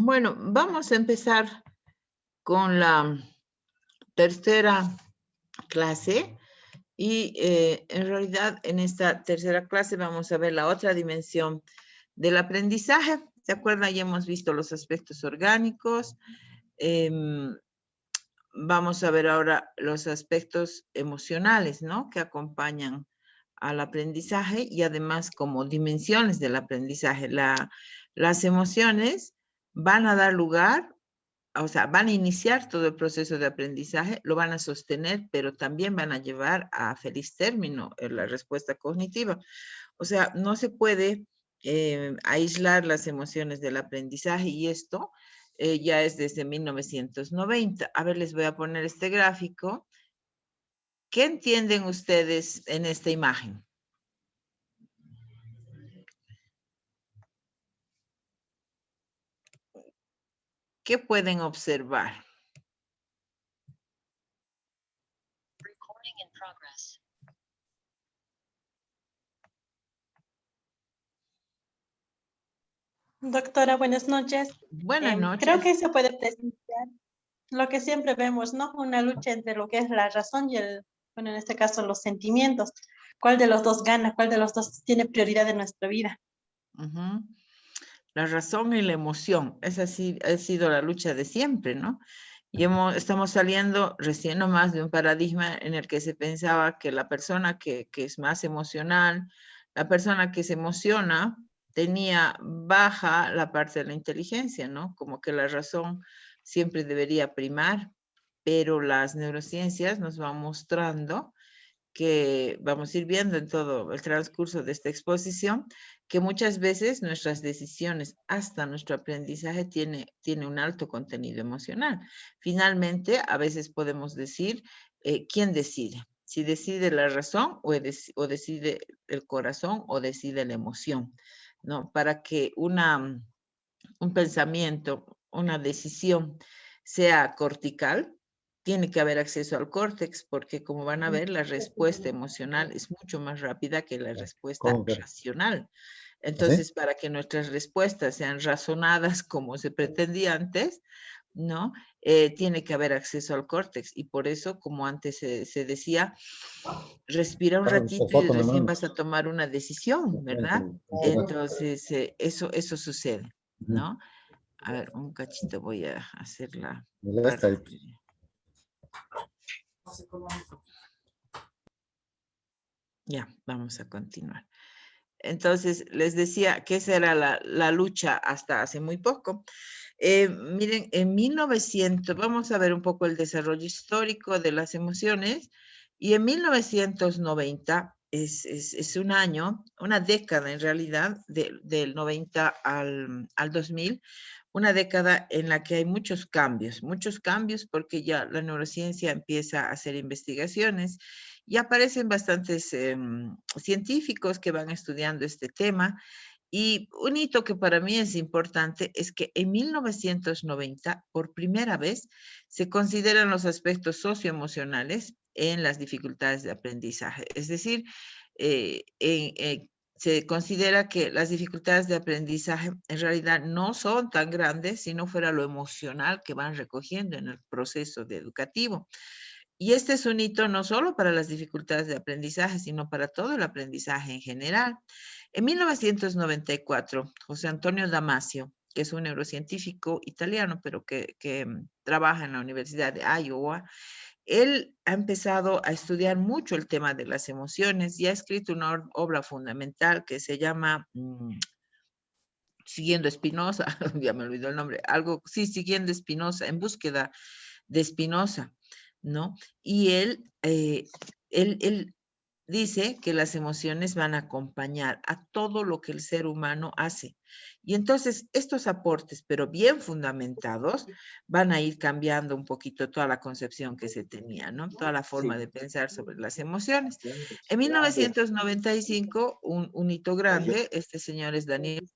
Bueno, vamos a empezar con la tercera clase y en realidad en esta tercera clase vamos a ver la otra dimensión del aprendizaje. ¿Se acuerdan? Ya hemos visto los aspectos orgánicos. Vamos a ver ahora los aspectos emocionales, ¿no? Que acompañan al aprendizaje y además como dimensiones del aprendizaje. Las emociones van a dar lugar, o sea, van a iniciar todo el proceso de aprendizaje, lo van a sostener, pero también van a llevar a feliz término la respuesta cognitiva. O sea, no se puede aislar las emociones del aprendizaje y esto ya es desde 1990. A ver, les voy a poner este gráfico. ¿Qué entienden ustedes en esta imagen? ¿Qué pueden observar? Recording in progress. Doctora, buenas noches. Buenas noches. Creo que se puede presenciar lo que siempre vemos, ¿no? Una lucha entre lo que es la razón y bueno, en este caso los sentimientos. ¿Cuál de los dos gana? ¿Cuál de los dos tiene prioridad en nuestra vida? La razón y la emoción. Esa sí ha sido la lucha de siempre, ¿no? Y estamos saliendo recién nomás de un paradigma en el que se pensaba que la persona que es más emocional, la persona que se emociona, tenía baja la parte de la inteligencia, ¿no? Como que la razón siempre debería primar, pero las neurociencias nos van mostrando que vamos a ir viendo en todo el transcurso de esta exposición, que muchas veces nuestras decisiones, hasta nuestro aprendizaje, tiene un alto contenido emocional. Finalmente, a veces podemos decir, ¿quién decide? Si decide la razón o decide el corazón o decide la emoción, ¿no? Para que un pensamiento, una decisión sea cortical, tiene que haber acceso al córtex, porque como van a ver, la respuesta emocional es mucho más rápida que la respuesta racional. Entonces, para que nuestras respuestas sean razonadas como se pretendía antes, ¿no? Tiene que haber acceso al córtex. Y por eso, como antes se decía, respira un ratito y recién vas a tomar una decisión, ¿verdad? Entonces, eso sucede, ¿no? A ver, un cachito voy a hacer la parte. Ya, vamos a continuar. Entonces, les decía que esa era la lucha hasta hace muy poco. Miren, en 1900, vamos a ver un poco el desarrollo histórico de las emociones, y en 1990 es un año, una década en realidad, del 90 al 2000, una década en la que hay muchos cambios porque ya la neurociencia empieza a hacer investigaciones y aparecen bastantes científicos que van estudiando este tema. Y un hito que para mí es importante es que en 1990, por primera vez, se consideran los aspectos socioemocionales en las dificultades de aprendizaje. Es decir, se considera que las dificultades de aprendizaje en realidad no son tan grandes si no fuera lo emocional que van recogiendo en el proceso educativo. Y este es un hito no solo para las dificultades de aprendizaje, sino para todo el aprendizaje en general. En 1994, José Antonio Damasio, que es un neurocientífico italiano, pero que trabaja en la Universidad de Iowa, él ha empezado a estudiar mucho el tema de las emociones y ha escrito una obra fundamental que se llama Siguiendo Spinoza, ya me olvidó el nombre, Siguiendo Spinoza, en búsqueda de Spinoza, ¿no? Y él dice que las emociones van a acompañar a todo lo que el ser humano hace. Y entonces estos aportes, pero bien fundamentados, van a ir cambiando un poquito toda la concepción que se tenía, ¿no? Toda la forma de pensar sobre las emociones. En 1995, un hito grande, este señor es Daniel,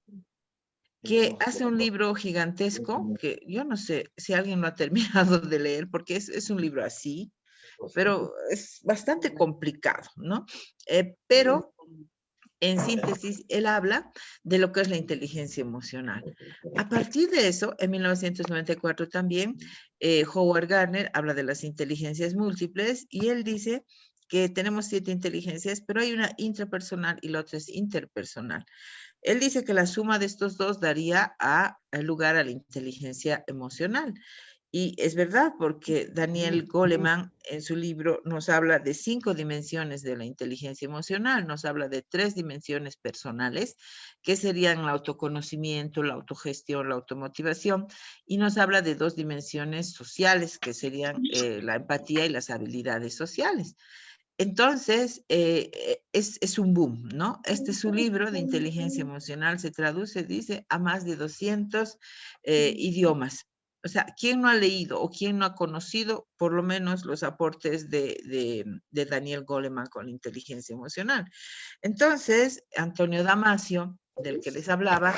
que hace un libro gigantesco, que yo no sé si alguien lo ha terminado de leer, porque es un libro así, pero es bastante complicado, ¿no? Pero En síntesis, él habla de lo que es la inteligencia emocional. A partir de eso, en 1994 también, Howard Gardner habla de las inteligencias múltiples y él dice que tenemos 7 inteligencias, pero hay una intrapersonal y la otra es interpersonal. Él dice que la suma de estos dos daría lugar a la inteligencia emocional. Y es verdad, porque Daniel Goleman en su libro nos habla de 5 dimensiones de la inteligencia emocional, nos habla de 3 dimensiones personales, que serían el autoconocimiento, la autogestión, la automotivación, y nos habla de 2 dimensiones sociales, que serían la empatía y las habilidades sociales. Entonces, es un boom, ¿no? Este es su libro de inteligencia emocional, se traduce, dice, a más de 200 idiomas. O sea, ¿quién no ha leído o quién no ha conocido por lo menos los aportes de Daniel Goleman con la inteligencia emocional? Entonces, Antonio Damasio, del que les hablaba,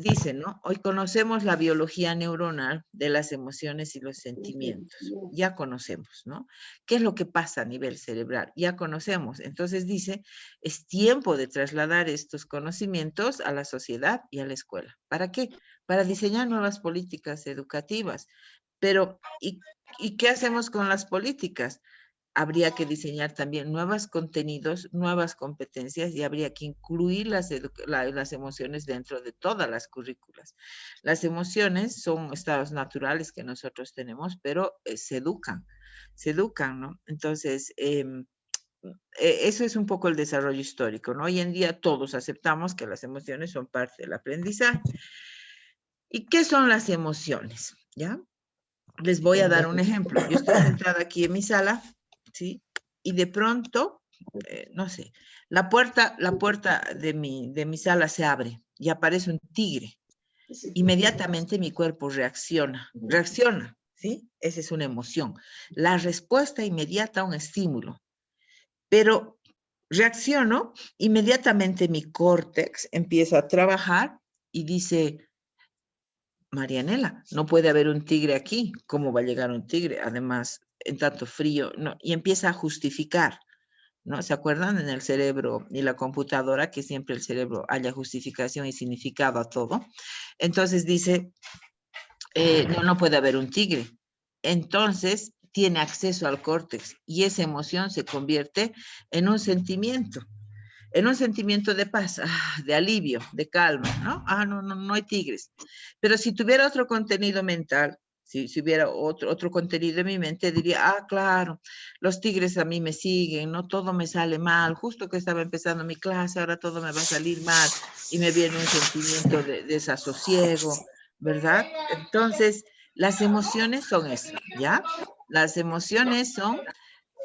dice, ¿no? Hoy conocemos la biología neuronal de las emociones y los sentimientos. Ya conocemos, ¿no? ¿Qué es lo que pasa a nivel cerebral? Ya conocemos. Entonces dice, es tiempo de trasladar estos conocimientos a la sociedad y a la escuela. ¿Para qué? Para diseñar nuevas políticas educativas. Pero, ¿y qué hacemos con las políticas? Habría que diseñar también nuevos contenidos, nuevas competencias y habría que incluir las emociones dentro de todas las currículas. Las emociones son estados naturales que nosotros tenemos, pero se educan, ¿no? Entonces, eso es un poco el desarrollo histórico, ¿no? Hoy en día todos aceptamos que las emociones son parte del aprendizaje. ¿Y qué son las emociones? ¿Ya? Les voy a dar un ejemplo. Yo estoy sentada aquí en mi sala, ¿sí? Y de pronto, no sé, la puerta de mi sala se abre y aparece un tigre. Inmediatamente mi cuerpo reacciona, ¿sí? Esa es una emoción. La respuesta inmediata a un estímulo. Pero reacciono, inmediatamente mi córtex empieza a trabajar y dice, Marianela, no puede haber un tigre aquí. ¿Cómo va a llegar un tigre? Además, en tanto frío, no. Y empieza a justificar, ¿no? ¿Se acuerdan en el cerebro y la computadora que siempre el cerebro haya justificación y significado a todo? Entonces dice, no puede haber un tigre. Entonces tiene acceso al córtex y esa emoción se convierte en un sentimiento de paz, de alivio, de calma, ¿no? No hay tigres. Pero si tuviera otro contenido mental, si hubiera otro contenido en mi mente, diría, claro, los tigres a mí me siguen, no todo me sale mal, justo que estaba empezando mi clase, ahora todo me va a salir mal y me viene un sentimiento de desasosiego, ¿verdad? Entonces, las emociones son eso, ¿ya? Las emociones son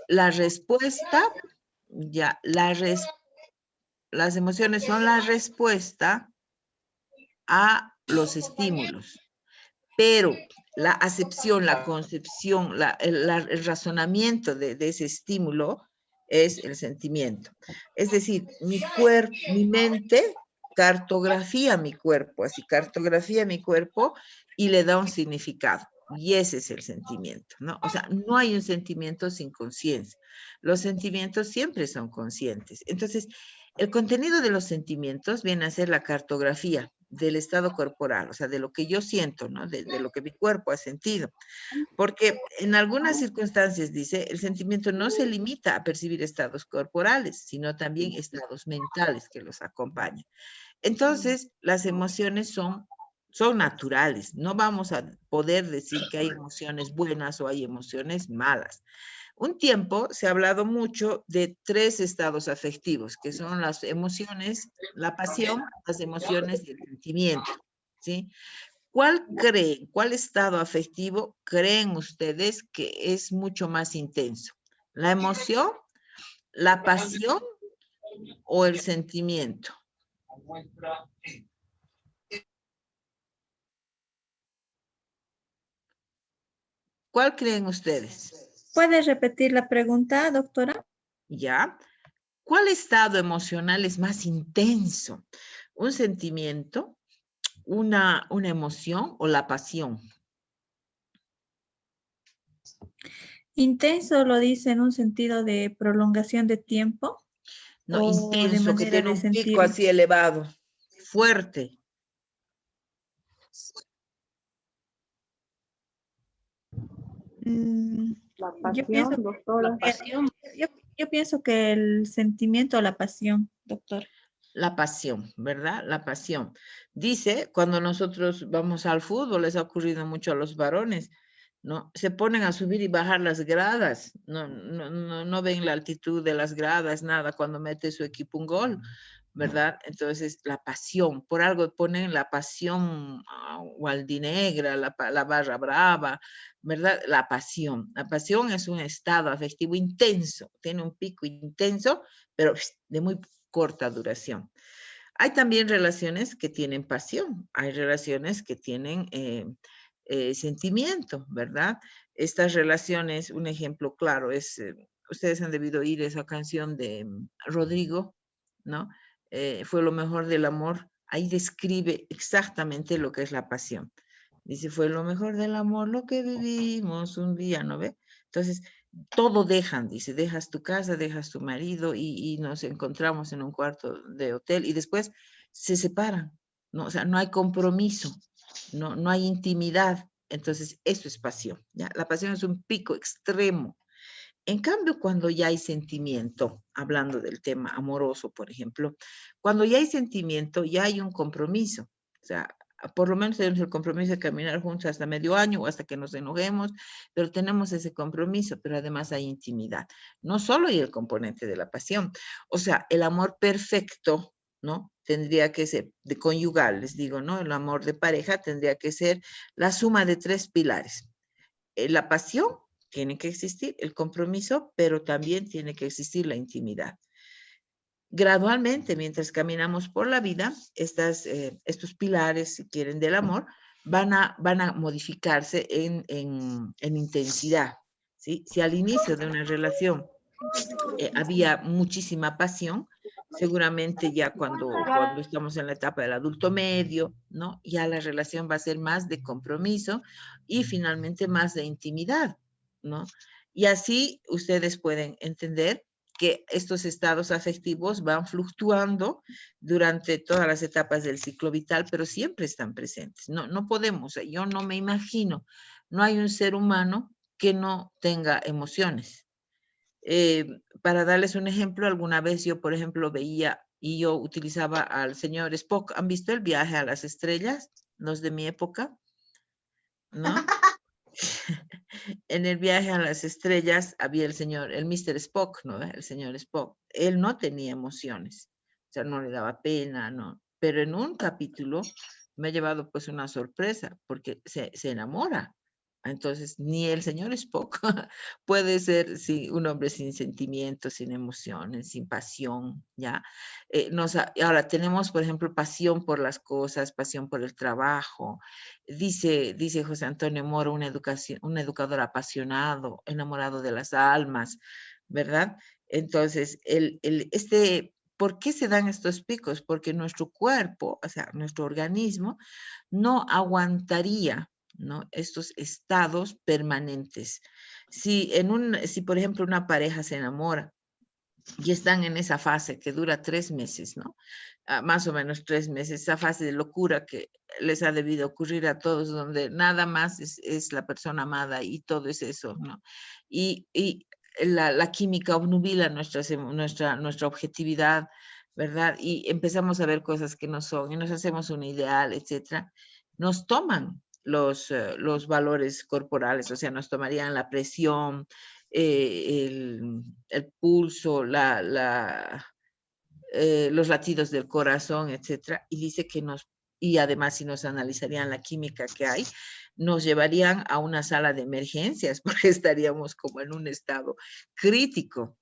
la respuesta, ya, las emociones son la respuesta a los estímulos, pero la acepción, la concepción, el razonamiento de ese estímulo es el sentimiento. Es decir, mi mente cartografía mi cuerpo, y le da un significado. Y ese es el sentimiento, ¿no? O sea, no hay un sentimiento sin conciencia. Los sentimientos siempre son conscientes. Entonces, el contenido de los sentimientos viene a ser la cartografía del estado corporal, o sea, de lo que yo siento, ¿no? De lo que mi cuerpo ha sentido. Porque en algunas circunstancias, dice, el sentimiento no se limita a percibir estados corporales, sino también estados mentales que los acompañan. Entonces, las emociones son naturales. No vamos a poder decir que hay emociones buenas o hay emociones malas. Un tiempo se ha hablado mucho de 3 estados afectivos, que son las emociones, la pasión, las emociones y el sentimiento, ¿sí? ¿Cuál estado afectivo creen ustedes que es mucho más intenso? ¿La emoción, la pasión o el sentimiento? ¿Cuál creen ustedes? ¿Puede repetir la pregunta, doctora? ¿Ya? ¿Cuál estado emocional es más intenso? ¿Un sentimiento, una emoción o la pasión? Intenso lo dice en un sentido de prolongación de tiempo. No, O de intenso, que manera tiene de un pico sentirlo. así elevado, fuerte. Mm, La yo pienso, pasión, doctora. yo pienso que el sentimiento o la pasión, doctor. La pasión, ¿verdad? La pasión. Dice, cuando nosotros vamos al fútbol, les ha ocurrido mucho a los varones, ¿no? Se ponen a subir y bajar las gradas, no ven la altitud de las gradas, nada, cuando mete su equipo un gol, ¿verdad? Entonces, la pasión, por algo ponen la pasión gualdinegra, la barra brava, ¿verdad? La pasión. La pasión es un estado afectivo intenso, tiene un pico intenso, pero de muy corta duración. Hay también relaciones que tienen pasión, hay relaciones que tienen sentimiento, ¿verdad? Estas relaciones, un ejemplo claro es, ustedes han debido oír esa canción de Rodrigo, ¿no? Fue lo mejor del amor. Ahí describe exactamente lo que es la pasión. Dice, fue lo mejor del amor, lo que vivimos un día, ¿no ve? Entonces, todo dejan, dice, dejas tu casa, dejas tu marido y nos encontramos en un cuarto de hotel y después se separan, ¿no? O sea, no hay compromiso, no hay intimidad. Entonces, eso es pasión, ¿ya? La pasión es un pico extremo. En cambio, cuando ya hay sentimiento, hablando del tema amoroso, por ejemplo, cuando ya hay sentimiento, ya hay un compromiso. O sea, por lo menos tenemos el compromiso de caminar juntos hasta medio año o hasta que nos enojemos, pero tenemos ese compromiso, pero además hay intimidad. No solo hay el componente de la pasión. O sea, el amor perfecto, ¿no? Tendría que ser de conyugal, les digo, ¿no? El amor de pareja tendría que ser la suma de 3 pilares. La pasión, tiene que existir el compromiso, pero también tiene que existir la intimidad. Gradualmente, mientras caminamos por la vida, estos pilares, si quieren, del amor, van a modificarse en intensidad, ¿sí? Si al inicio de una relación había muchísima pasión, seguramente ya cuando estamos en la etapa del adulto medio, ¿no? Ya la relación va a ser más de compromiso y finalmente más de intimidad, ¿no? Y así ustedes pueden entender que estos estados afectivos van fluctuando durante todas las etapas del ciclo vital, pero siempre están presentes. No podemos, yo no me imagino, no hay un ser humano que no tenga emociones. Para darles un ejemplo, alguna vez yo, por ejemplo, veía y yo utilizaba al señor Spock. ¿Han visto el viaje a las estrellas? Los de mi época, ¿no? En el viaje a las estrellas había el Mr. Spock, ¿no? El señor Spock. Él no tenía emociones, o sea, no le daba pena, ¿no? Pero en un capítulo me ha llevado pues una sorpresa, porque se enamora. Entonces, ni el señor Spock puede ser un hombre sin sentimientos, sin emociones, sin pasión, ¿ya? Ahora tenemos, por ejemplo, pasión por las cosas, pasión por el trabajo. Dice José Antonio Moro, un educador apasionado, enamorado de las almas, ¿verdad? Entonces, ¿por qué se dan estos picos? Porque nuestro cuerpo, o sea, nuestro organismo, no aguantaría, ¿no? Estos estados permanentes. Si por ejemplo una pareja se enamora y están en esa fase que dura 3 meses, ¿no? Más o menos 3 meses, esa fase de locura que les ha debido ocurrir a todos, donde nada más es la persona amada y todo es eso, ¿no? Y la química obnubila nuestra objetividad, ¿verdad? Y empezamos a ver cosas que no son y nos hacemos un ideal, etcétera. Nos toman los valores corporales, o sea, nos tomarían la presión, el pulso, los latidos del corazón, etcétera, y dice y además si nos analizarían la química que hay, nos llevarían a una sala de emergencias porque estaríamos como en un estado crítico.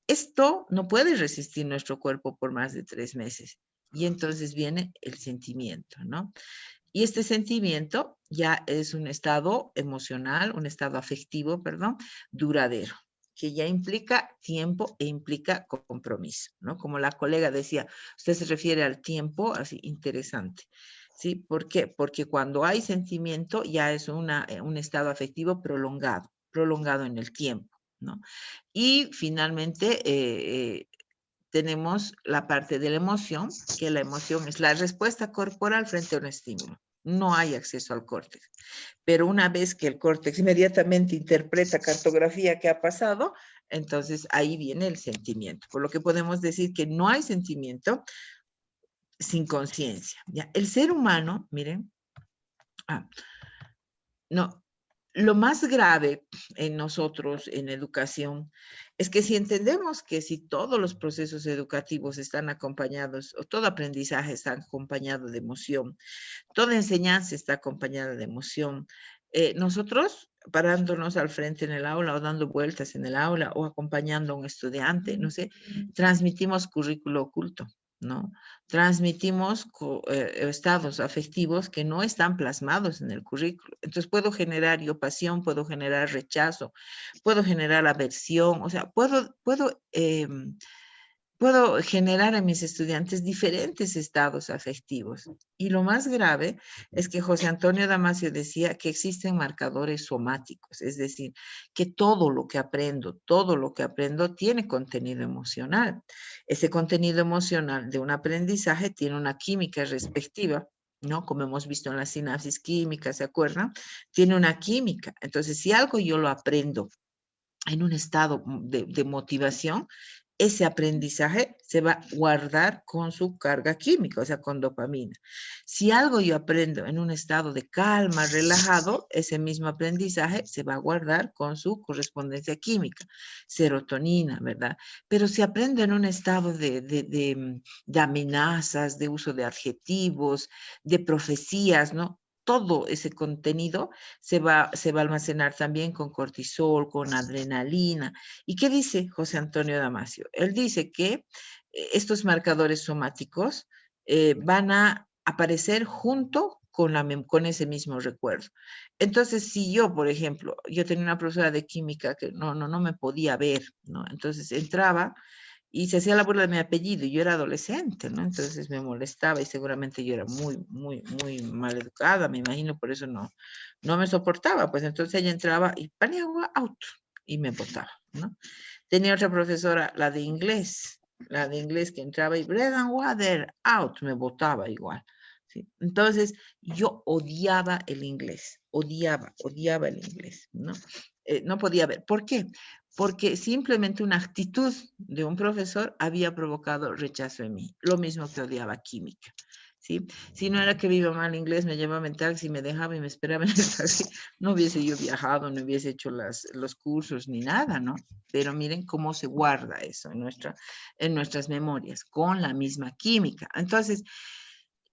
Esto no puede resistir nuestro cuerpo por más de 3 meses. Y entonces viene el sentimiento, ¿no? Y este sentimiento ya es un estado emocional, un estado afectivo, perdón, duradero, que ya implica tiempo e implica compromiso, ¿no? Como la colega decía, usted se refiere al tiempo, así interesante, ¿sí? ¿Por qué? Porque cuando hay sentimiento ya es un estado afectivo prolongado en el tiempo, ¿no? Y finalmente tenemos la parte de la emoción, que la emoción es la respuesta corporal frente a un estímulo. No hay acceso al córtex. Pero una vez que el córtex inmediatamente interpreta, cartografía qué ha pasado, entonces ahí viene el sentimiento. Por lo que podemos decir que no hay sentimiento sin conciencia. El ser humano, miren, no, lo más grave en nosotros, en educación, es que si entendemos que si todos los procesos educativos están acompañados, o todo aprendizaje está acompañado de emoción, toda enseñanza está acompañada de emoción, nosotros parándonos al frente en el aula o dando vueltas en el aula o acompañando a un estudiante, no sé, transmitimos currículo oculto, ¿no? Transmitimos estados afectivos que no están plasmados en el currículo. Entonces puedo generar yo pasión, puedo generar rechazo, puedo generar aversión, o sea, puedo generar en mis estudiantes diferentes estados afectivos. Y lo más grave es que José Antonio Damasio decía que existen marcadores somáticos, es decir, que todo lo que aprendo tiene contenido emocional. Ese contenido emocional de un aprendizaje tiene una química respectiva, ¿no? Como hemos visto en la sinapsis química, ¿se acuerdan? Tiene una química. Entonces, si algo yo lo aprendo en un estado de motivación, ese aprendizaje se va a guardar con su carga química, o sea, con dopamina. Si algo yo aprendo en un estado de calma, relajado, ese mismo aprendizaje se va a guardar con su correspondencia química, serotonina, ¿verdad? Pero si aprendo en un estado de amenazas, de uso de adjetivos, de profecías, ¿no? Todo ese contenido se va a almacenar también con cortisol, con adrenalina. ¿Y qué dice José Antonio Damasio? Él dice que estos marcadores somáticos van a aparecer junto con ese mismo recuerdo. Entonces, si yo, por ejemplo, yo tenía una profesora de química que no me podía ver, ¿no? Entonces entraba y se hacía la burla de mi apellido, y yo era adolescente, ¿no? Entonces me molestaba y seguramente yo era muy mal educada, me imagino, por eso no me soportaba. Pues entonces ella entraba y Paniagua out, y me botaba, ¿no? Tenía otra profesora, la de inglés que entraba y bread and water out, me botaba igual. ¿Sí? Entonces yo odiaba el inglés, odiaba el inglés, ¿no? No podía ver. ¿Por qué? Porque simplemente una actitud de un profesor había provocado rechazo en mí. Lo mismo que odiaba química. ¿Sí? Si no era que viva mal inglés, me llevaba en taxi, me dejaba y me esperaba en el taxi, no hubiese yo viajado, no hubiese hecho los cursos ni nada, ¿no? Pero miren cómo se guarda eso en nuestras memorias, con la misma química. Entonces,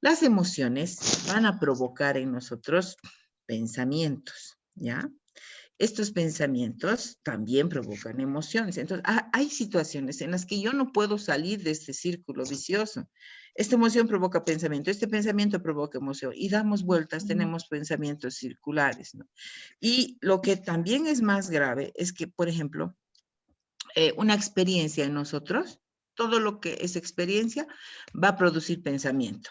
las emociones van a provocar en nosotros pensamientos, ¿ya? Estos pensamientos también provocan emociones. Entonces, hay situaciones en las que yo no puedo salir de este círculo vicioso. Esta emoción provoca pensamiento, este pensamiento provoca emoción, y damos vueltas, tenemos pensamientos circulares, ¿no? Y lo que también es más grave es que, por ejemplo, una experiencia en nosotros, todo lo que es experiencia va a producir pensamiento.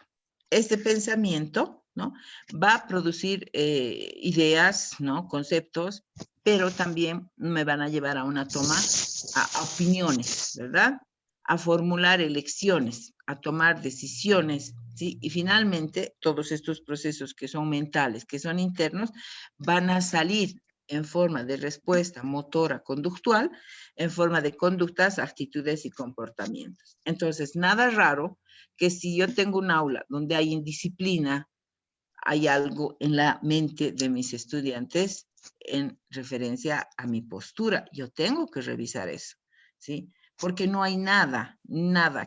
Este pensamiento, ¿no? Va a producir ideas, ¿no? Conceptos, pero también me van a llevar a una toma, a opiniones, ¿verdad? A formular elecciones, a tomar decisiones, ¿sí? Y finalmente, todos estos procesos que son mentales, que son internos, van a salir en forma de respuesta motora conductual, en forma de conductas, actitudes y comportamientos. Entonces, nada raro que si yo tengo un aula donde hay indisciplina, hay algo en la mente de mis estudiantes en referencia a mi postura. Yo tengo que revisar eso, ¿sí? Porque no hay nada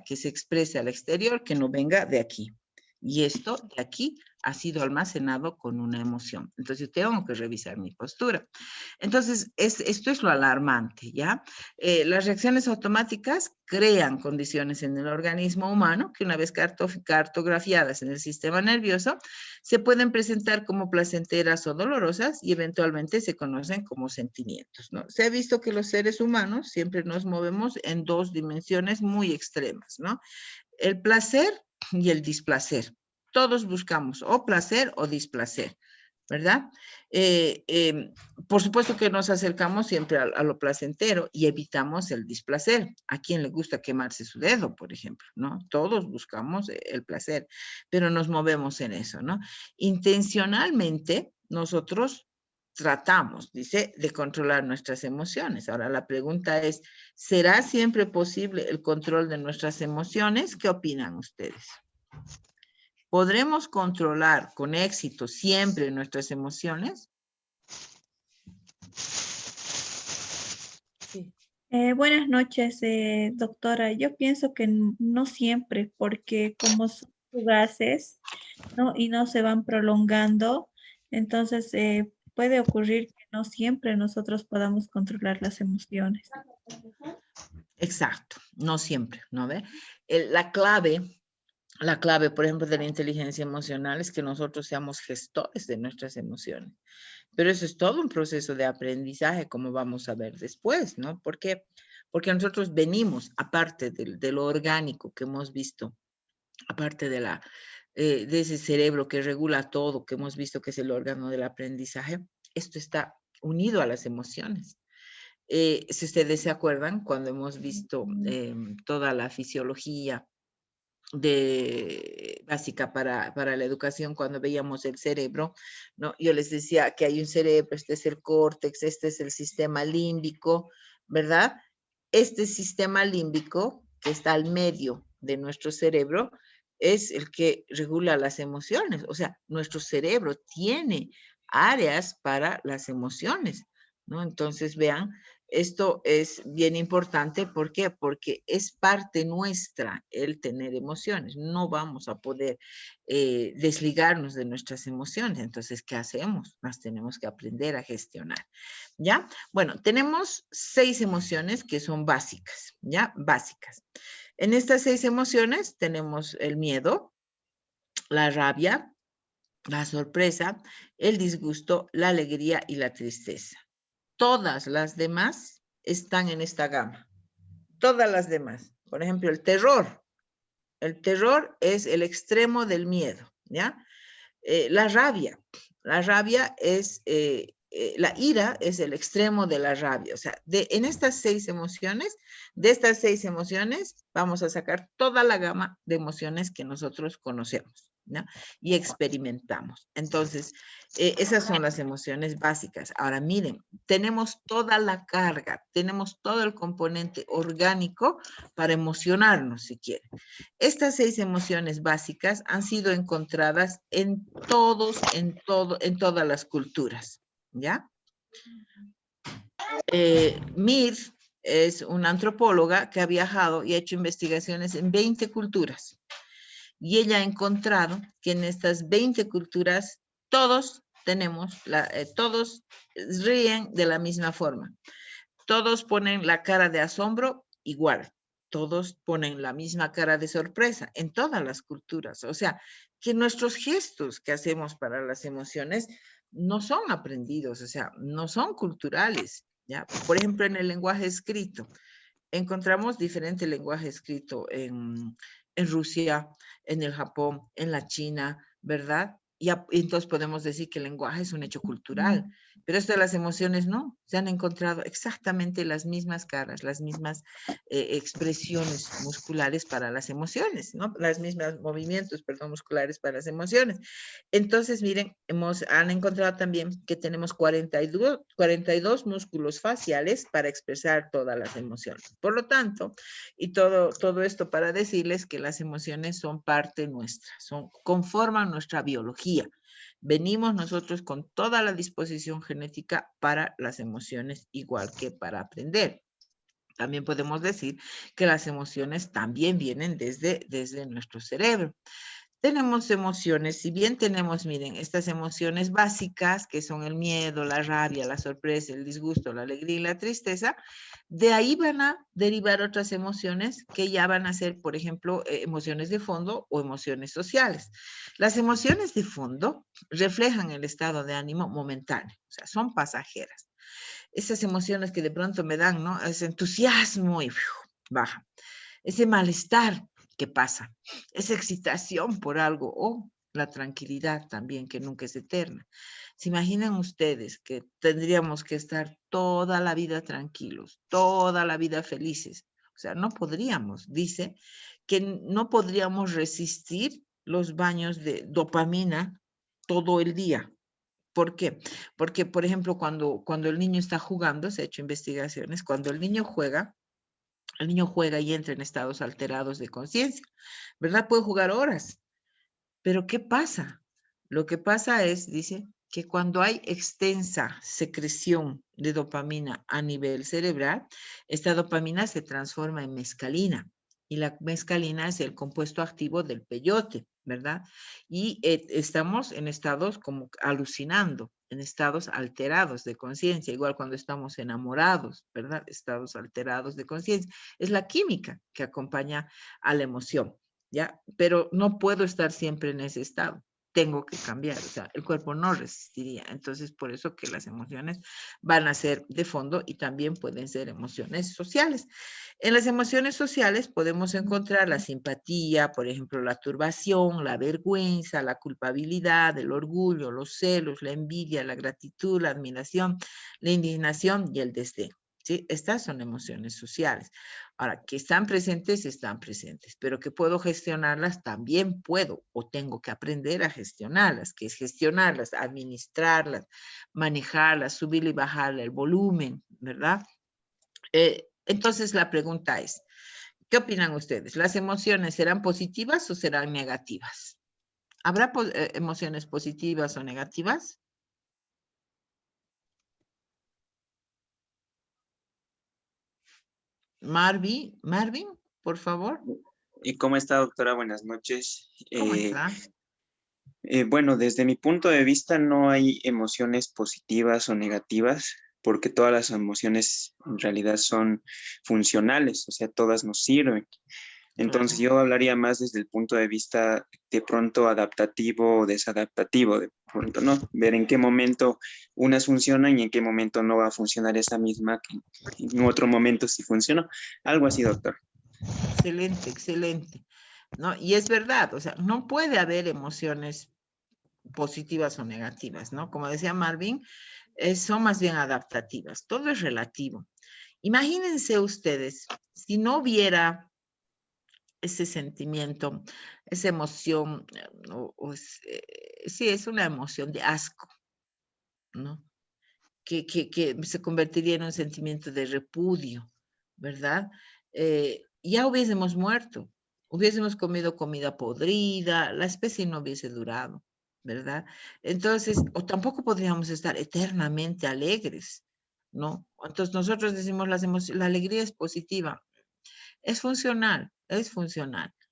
que se exprese al exterior que no venga de aquí. Y esto de aquí ha sido almacenado con una emoción. Entonces, tengo que revisar mi postura. Entonces, esto es lo alarmante, ¿ya? Las reacciones automáticas crean condiciones en el organismo humano que una vez cartografiadas en el sistema nervioso, se pueden presentar como placenteras o dolorosas y eventualmente se conocen como sentimientos, ¿no? Se ha visto que los seres humanos siempre nos movemos en dos dimensiones muy extremas, ¿no? El placer y el displacer. Todos buscamos o placer o displacer. ¿verdad? Por supuesto que nos acercamos siempre a lo placentero y evitamos el displacer. ¿A quién le gusta quemarse su dedo, por ejemplo? ¿No? Todos buscamos el placer, pero nos movemos en eso, ¿no? Intencionalmente, nosotros tratamos, dice, de controlar nuestras emociones. Ahora, la pregunta es, ¿será siempre posible el control de nuestras emociones? ¿Qué opinan ustedes? ¿Podremos controlar con éxito siempre nuestras emociones? Sí. Buenas noches, doctora. Yo pienso que no siempre, porque como son fugaces, ¿no? Y no se van prolongando, entonces puede ocurrir que no siempre nosotros podamos controlar las emociones. Exacto, no siempre, ¿no ve? La clave, por ejemplo, de la inteligencia emocional es que nosotros seamos gestores de nuestras emociones. Pero eso es todo un proceso de aprendizaje, como vamos a ver después, ¿no? ¿Por qué? Porque nosotros venimos, aparte de lo orgánico que hemos visto, aparte de ese cerebro que regula todo, que hemos visto que es el órgano del aprendizaje, esto está unido a las emociones. Si ustedes se acuerdan, cuando hemos visto toda la fisiología básica para la educación, cuando veíamos el cerebro, ¿no? Yo les decía que hay un cerebro, este es el córtex, este es el sistema límbico, ¿verdad? Este sistema límbico que está al medio de nuestro cerebro es el que regula las emociones. O sea, nuestro cerebro tiene áreas para las emociones, ¿no? Entonces, vean, esto es bien importante. ¿Por qué? Porque es parte nuestra el tener emociones. No vamos a poder desligarnos de nuestras emociones. Entonces, ¿qué hacemos? Las tenemos que aprender a gestionar. ¿Ya? Bueno, tenemos 6 emociones que son básicas, ¿ya? Básicas. En estas 6 emociones tenemos el miedo, la rabia, la sorpresa, el disgusto, la alegría y la tristeza. Todas las demás están en esta gama. Todas las demás. Por ejemplo, el terror. El terror es el extremo del miedo, ¿ya? La rabia. La rabia es, la ira es el extremo de la rabia. O sea, en estas 6 emociones, de estas 6 emociones, vamos a sacar toda la gama de emociones que nosotros conocemos, ¿no? Y experimentamos. Entonces, esas son las emociones básicas. Ahora, miren, tenemos toda la carga, tenemos todo el componente orgánico para emocionarnos, si quieren. Estas 6 emociones básicas han sido encontradas en todas las culturas, ¿ya? Mir es una antropóloga que ha viajado y ha hecho investigaciones en 20 culturas. Y ella ha encontrado que en estas 20 culturas todos todos ríen de la misma forma. Todos ponen la cara de asombro igual. Todos ponen la misma cara de sorpresa en todas las culturas. O sea, que nuestros gestos que hacemos para las emociones no son aprendidos, o sea, no son culturales, ¿ya? Por ejemplo, en el lenguaje escrito, encontramos diferente lenguaje escrito en Rusia, en el Japón, en la China, ¿verdad? Y entonces podemos decir que el lenguaje es un hecho cultural, pero esto de las emociones no, se han encontrado exactamente las mismas caras, las mismas expresiones musculares para las emociones, ¿no? Las mismas movimientos, perdón, musculares para las emociones. Entonces, miren, han encontrado también que tenemos 42 músculos faciales para expresar todas las emociones. Por lo tanto, y todo esto para decirles que las emociones son parte nuestra, conforman nuestra biología. Venimos nosotros con toda la disposición genética para las emociones, igual que para aprender. También podemos decir que las emociones también vienen desde nuestro cerebro. Tenemos emociones, si bien tenemos, miren, estas emociones básicas que son el miedo, la rabia, la sorpresa, el disgusto, la alegría y la tristeza, de ahí van a derivar otras emociones que ya van a ser, por ejemplo, emociones de fondo o emociones sociales. Las emociones de fondo reflejan el estado de ánimo momentáneo, o sea, son pasajeras. Esas emociones que de pronto me dan, ¿no? Ese entusiasmo y baja. Ese malestar que pasa, esa excitación por algo, la tranquilidad también, que nunca es eterna. ¿Se imaginan ustedes que tendríamos que estar toda la vida tranquilos, toda la vida felices? O sea, no podríamos. Dice que no podríamos resistir los baños de dopamina todo el día. ¿Por qué? Porque, por ejemplo, cuando el niño está jugando, se ha hecho investigaciones, cuando el niño juega y entra en estados alterados de conciencia, ¿verdad? Puede jugar horas. Pero ¿qué pasa? Lo que pasa es, dice, que cuando hay extensa secreción de dopamina a nivel cerebral, esta dopamina se transforma en mescalina. Y la mescalina es el compuesto activo del peyote, ¿verdad? Y estamos en estados como alucinando, en estados alterados de conciencia, igual cuando estamos enamorados, ¿verdad? Estados alterados de conciencia. Es la química que acompaña a la emoción. ¿Ya? Pero no puedo estar siempre en ese estado. Tengo que cambiar, o sea, el cuerpo no resistiría. Entonces, por eso que las emociones van a ser de fondo y también pueden ser emociones sociales. En las emociones sociales podemos encontrar la simpatía, por ejemplo, la turbación, la vergüenza, la culpabilidad, el orgullo, los celos, la envidia, la gratitud, la admiración, la indignación y el desdén. ¿Sí? Estas son emociones sociales. Ahora, que están presentes, pero que puedo gestionarlas, también puedo o tengo que aprender a gestionarlas, que es gestionarlas, administrarlas, manejarlas, subir y bajar el volumen, ¿verdad? Entonces la pregunta es, ¿qué opinan ustedes? ¿Las emociones serán positivas o serán negativas? ¿Habrá emociones positivas o negativas? Marvin, por favor. ¿Y cómo está, doctora? Buenas noches. ¿Cómo está? Bueno, desde mi punto de vista no hay emociones positivas o negativas, porque todas las emociones en realidad son funcionales, o sea, todas nos sirven. Entonces yo hablaría más desde el punto de vista de pronto adaptativo o desadaptativo, de pronto, ¿no? Ver en qué momento unas funcionan y en qué momento no va a funcionar esa misma, que en otro momento sí funcionó. Algo así, doctor. Excelente, excelente. ¿No? Y es verdad, o sea, no puede haber emociones positivas o negativas, ¿no? Como decía Marvin, son más bien adaptativas. Todo es relativo. Imagínense ustedes, si no hubiera ese sentimiento, esa emoción, sí, es una emoción de asco, ¿no? Que se convertiría en un sentimiento de repudio, ¿verdad? Ya hubiésemos muerto, hubiésemos comido comida podrida, la especie no hubiese durado, ¿verdad? Entonces, o tampoco podríamos estar eternamente alegres, ¿no? Entonces nosotros decimos la alegría es positiva, es funcional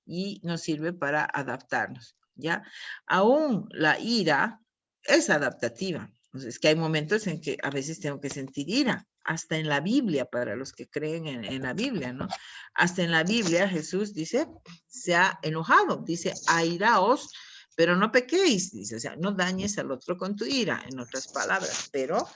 y nos sirve para adaptarnos, ¿ya? Aún la ira es adaptativa. Entonces, que hay momentos en que a veces tengo que sentir ira, hasta en la Biblia, para los que creen en la Biblia, ¿no? Hasta en la Biblia Jesús dice, se ha enojado, dice, airaos, pero no pequéis, dice, o sea, no dañes al otro con tu ira, en otras palabras, pero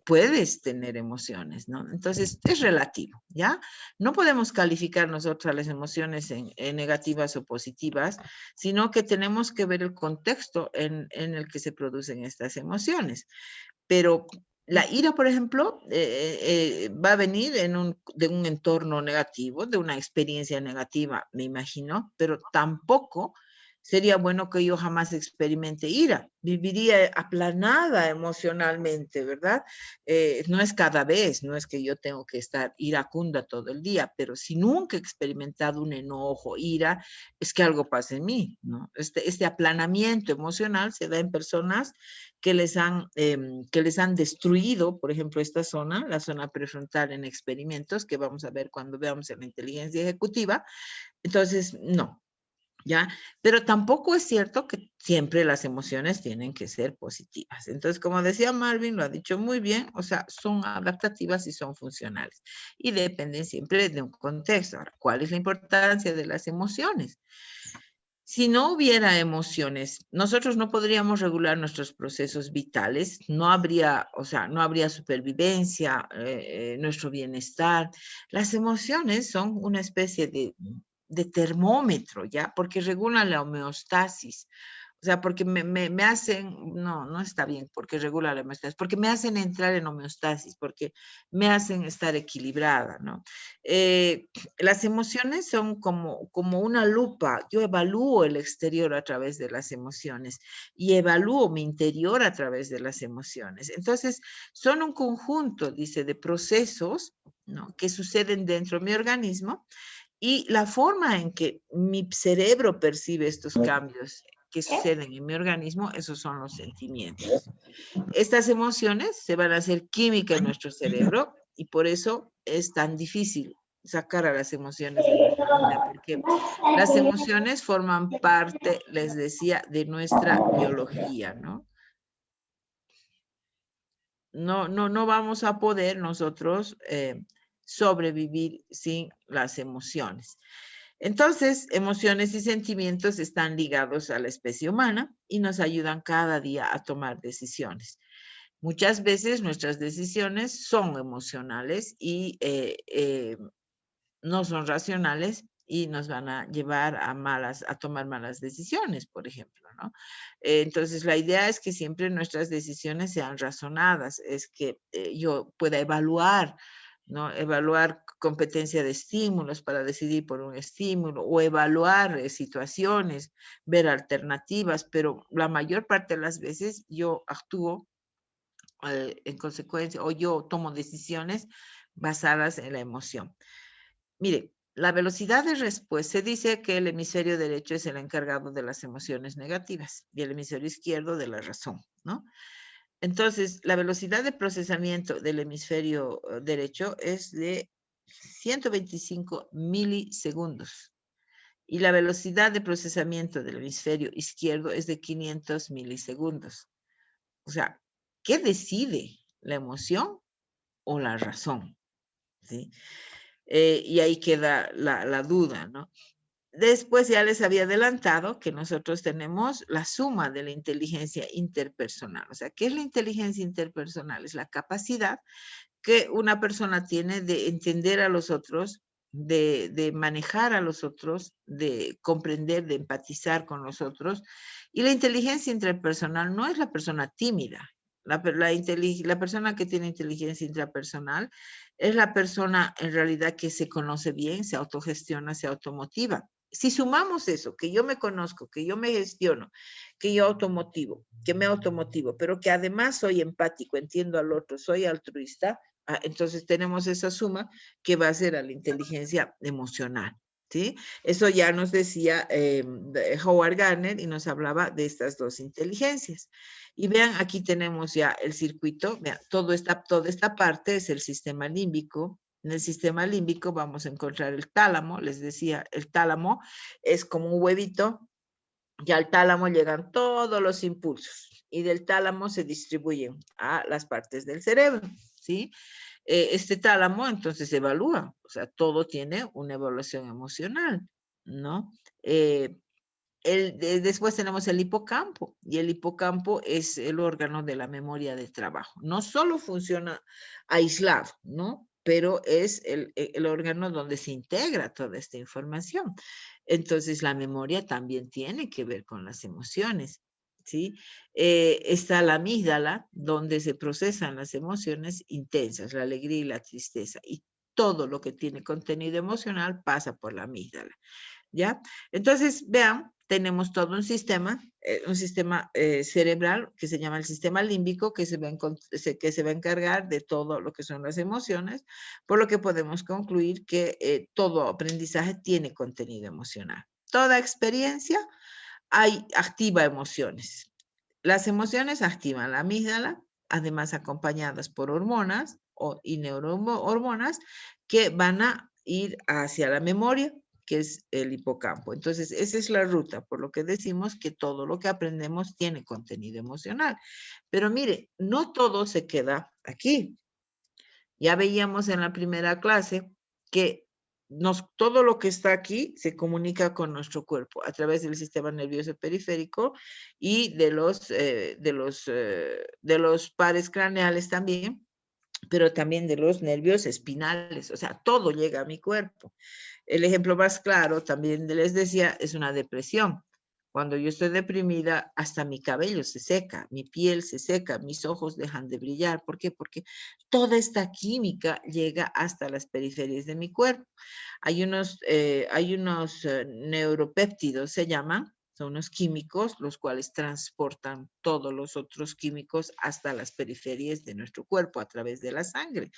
puedes tener emociones, ¿no? Entonces, es relativo, ¿ya? No podemos calificar nosotros las emociones en negativas o positivas, sino que tenemos que ver el contexto en el que se producen estas emociones. Pero la ira, por ejemplo, va a venir de un entorno negativo, de una experiencia negativa, me imagino, pero tampoco sería bueno que yo jamás experimente ira. Viviría aplanada emocionalmente, ¿verdad? No es cada vez, no es que yo tengo que estar iracunda todo el día, pero si nunca he experimentado un enojo, ira, es que algo pasa en mí, ¿no? Este aplanamiento emocional se da en personas que les han destruido, por ejemplo, esta zona, la zona prefrontal en experimentos que vamos a ver cuando veamos en la inteligencia ejecutiva. Entonces, no, ¿ya? Pero tampoco es cierto que siempre las emociones tienen que ser positivas. Entonces, como decía Marvin, lo ha dicho muy bien, o sea, son adaptativas y son funcionales. Y dependen siempre de un contexto. Ahora, ¿cuál es la importancia de las emociones? Si no hubiera emociones, nosotros no podríamos regular nuestros procesos vitales, no habría, o sea, no habría supervivencia, nuestro bienestar. Las emociones son una especie de termómetro, ¿ya? Porque regulan la homeostasis. O sea, porque me hacen, no está bien, porque regula la homeostasis, porque me hacen entrar en homeostasis, porque me hacen estar equilibrada, ¿no? Las emociones son como una lupa. Yo evalúo el exterior a través de las emociones y evalúo mi interior a través de las emociones. Entonces, son un conjunto, dice, de procesos, ¿no?, que suceden dentro de mi organismo, y la forma en que mi cerebro percibe estos cambios que suceden en mi organismo, esos son los sentimientos. Estas emociones se van a hacer química en nuestro cerebro y por eso es tan difícil sacar a las emociones de nuestra vida, porque las emociones forman parte, les decía, de nuestra biología, ¿no? No vamos a poder nosotros sobrevivir sin las emociones. Entonces, emociones y sentimientos están ligados a la especie humana y nos ayudan cada día a tomar decisiones. Muchas veces nuestras decisiones son emocionales y no son racionales y nos van a llevar a tomar malas decisiones, por ejemplo, ¿no? Entonces, la idea es que siempre nuestras decisiones sean razonadas, es que yo pueda evaluar, ¿no? Evaluar competencia de estímulos para decidir por un estímulo o evaluar situaciones, ver alternativas, pero la mayor parte de las veces yo actúo en consecuencia o yo tomo decisiones basadas en la emoción. Mire, la velocidad de respuesta, se dice que el hemisferio derecho es el encargado de las emociones negativas y el hemisferio izquierdo de la razón, ¿no? Entonces, la velocidad de procesamiento del hemisferio derecho es de 125 milisegundos y la velocidad de procesamiento del hemisferio izquierdo es de 500 milisegundos. O sea, ¿qué decide? ¿La emoción o la razón? ¿Sí? Y ahí queda la duda, ¿no? Después ya les había adelantado que nosotros tenemos la suma de la inteligencia interpersonal. O sea, ¿qué es la inteligencia interpersonal? Es la capacidad que una persona tiene de entender a los otros, de manejar a los otros, de comprender, de empatizar con los otros. Y la inteligencia interpersonal no es la persona tímida. La persona que tiene inteligencia intrapersonal es la persona en realidad que se conoce bien, se autogestiona, se automotiva. Si sumamos eso, que yo me conozco, que yo me gestiono, que yo me automotivo, pero que además soy empático, entiendo al otro, soy altruista, entonces tenemos esa suma que va a ser a la inteligencia emocional. ¿Sí? Eso ya nos decía Howard Gardner y nos hablaba de estas dos inteligencias. Y vean, aquí tenemos ya el circuito, vean, toda esta parte es el sistema límbico. En el sistema límbico vamos a encontrar el tálamo, les decía, el tálamo es como un huevito y al tálamo llegan todos los impulsos y del tálamo se distribuyen a las partes del cerebro, ¿sí? Este tálamo entonces evalúa, o sea, todo tiene una evaluación emocional, ¿no? Después tenemos el hipocampo y el hipocampo es el órgano de la memoria de trabajo. No solo funciona aislado, ¿no? Pero es el órgano donde se integra toda esta información. Entonces la memoria también tiene que ver con las emociones, ¿sí? Está la amígdala, donde se procesan las emociones intensas, la alegría y la tristeza. Y todo lo que tiene contenido emocional pasa por la amígdala, ¿ya? Entonces, vean, tenemos todo un sistema cerebral que se llama el sistema límbico que se va a encargar de todo lo que son las emociones, por lo que podemos concluir que todo aprendizaje tiene contenido emocional. Toda experiencia activa emociones. Las emociones activan la amígdala, además acompañadas por hormonas y neurohormonas que van a ir hacia la memoria, que es el hipocampo. Entonces, esa es la ruta, por lo que decimos que todo lo que aprendemos tiene contenido emocional. Pero mire, no todo se queda aquí. Ya veíamos en la primera clase que todo lo que está aquí se comunica con nuestro cuerpo a través del sistema nervioso periférico y de los pares craneales también, pero también de los nervios espinales. O sea, todo llega a mi cuerpo. El ejemplo más claro, también les decía, es una depresión. Cuando yo estoy deprimida, hasta mi cabello se seca, mi piel se seca, mis ojos dejan de brillar. ¿Por qué? Porque toda esta química llega hasta las periferias de mi cuerpo. Hay unos neuropéptidos, se llaman, son unos químicos, los cuales transportan todos los otros químicos hasta las periferias de nuestro cuerpo a través de la sangre,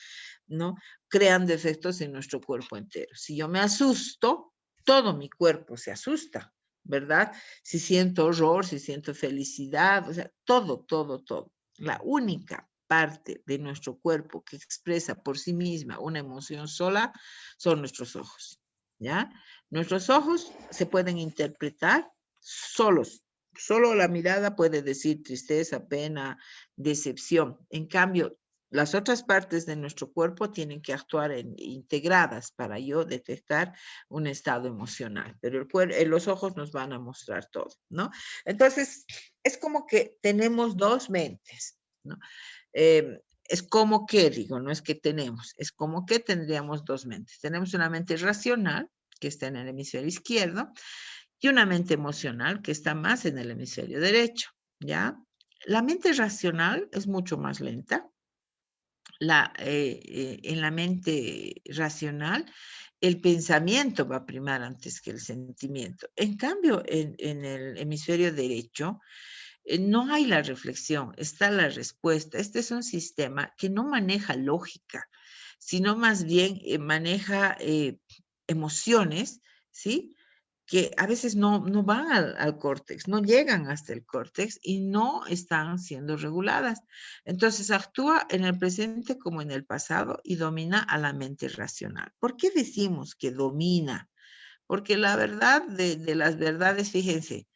¿no? Crean defectos en nuestro cuerpo entero. Si yo me asusto, todo mi cuerpo se asusta, ¿verdad? Si siento horror, si siento felicidad, o sea, todo, todo, todo. La única parte de nuestro cuerpo que expresa por sí misma una emoción sola son nuestros ojos, ¿ya? Nuestros ojos se pueden interpretar solos. Solo la mirada puede decir tristeza, pena, decepción. En cambio, las otras partes de nuestro cuerpo tienen que actuar integradas para yo detectar un estado emocional, pero los ojos nos van a mostrar todo, ¿no? Entonces, es como que tenemos dos mentes, ¿no? Es como que, digo, no es que tenemos, es como que tendríamos dos mentes. Tenemos una mente racional, que está en el hemisferio izquierdo, y una mente emocional, que está más en el hemisferio derecho, ¿ya? La mente racional es mucho más lenta. En la mente racional, el pensamiento va a primar antes que el sentimiento. En cambio, en el hemisferio derecho, no hay la reflexión, está la respuesta. Este es un sistema que no maneja lógica, sino más bien maneja emociones, ¿sí? Que a veces no van al córtex, no llegan hasta el córtex y no están siendo reguladas. Entonces actúa en el presente como en el pasado y domina a la mente racional. ¿Por qué decimos que domina? Porque la verdad de las verdades, fíjense,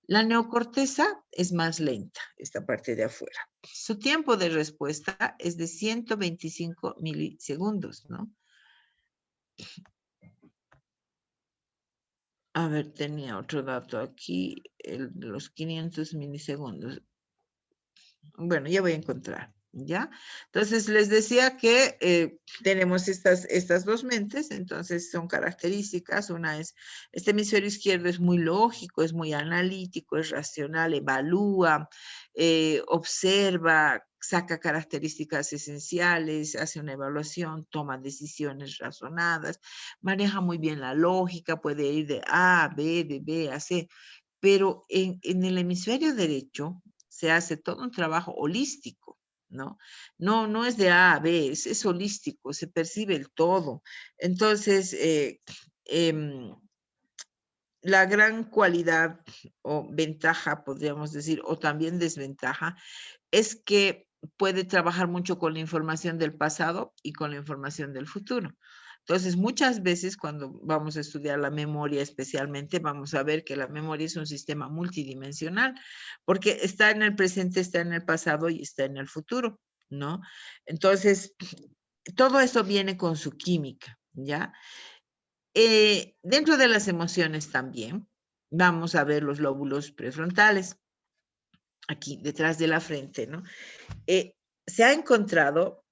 la neocorteza es más lenta, esta parte de afuera. Su tiempo de respuesta es de 125 milisegundos, ¿no? A ver, tenía otro dato aquí, los 500 milisegundos. Bueno, ya voy a encontrar, ¿ya? Entonces, les decía que tenemos estas dos mentes, entonces son características. Una es, este hemisferio izquierdo es muy lógico, es muy analítico, es racional, evalúa, observa, saca características esenciales, hace una evaluación, toma decisiones razonadas, maneja muy bien la lógica, puede ir de A a B, de B a C, pero en el hemisferio derecho se hace todo un trabajo holístico, ¿no? No es de A a B, es holístico, se percibe el todo. Entonces, la gran cualidad o ventaja, podríamos decir, o también desventaja, es que puede trabajar mucho con la información del pasado y con la información del futuro. Entonces, muchas veces cuando vamos a estudiar la memoria especialmente, vamos a ver que la memoria es un sistema multidimensional, porque está en el presente, está en el pasado y está en el futuro, ¿no? Entonces, todo eso viene con su química, ¿ya? Dentro de las emociones también, vamos a ver los lóbulos prefrontales, aquí detrás de la frente, ¿no? Se ha encontrado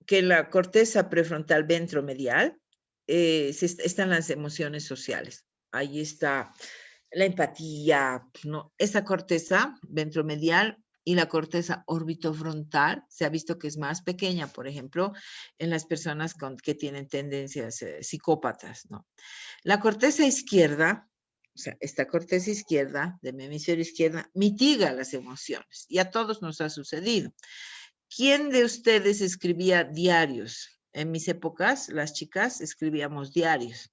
que la corteza prefrontal ventromedial están las emociones sociales. Ahí está la empatía, ¿no? Esa corteza ventromedial y la corteza orbitofrontal se ha visto que es más pequeña, por ejemplo, en las personas que tienen tendencias psicópatas, ¿no? La corteza izquierda, o sea, esta corteza izquierda del hemisferio izquierda mitiga las emociones y a todos nos ha sucedido. ¿Quién de ustedes escribía diarios? En mis épocas, las chicas escribíamos diarios.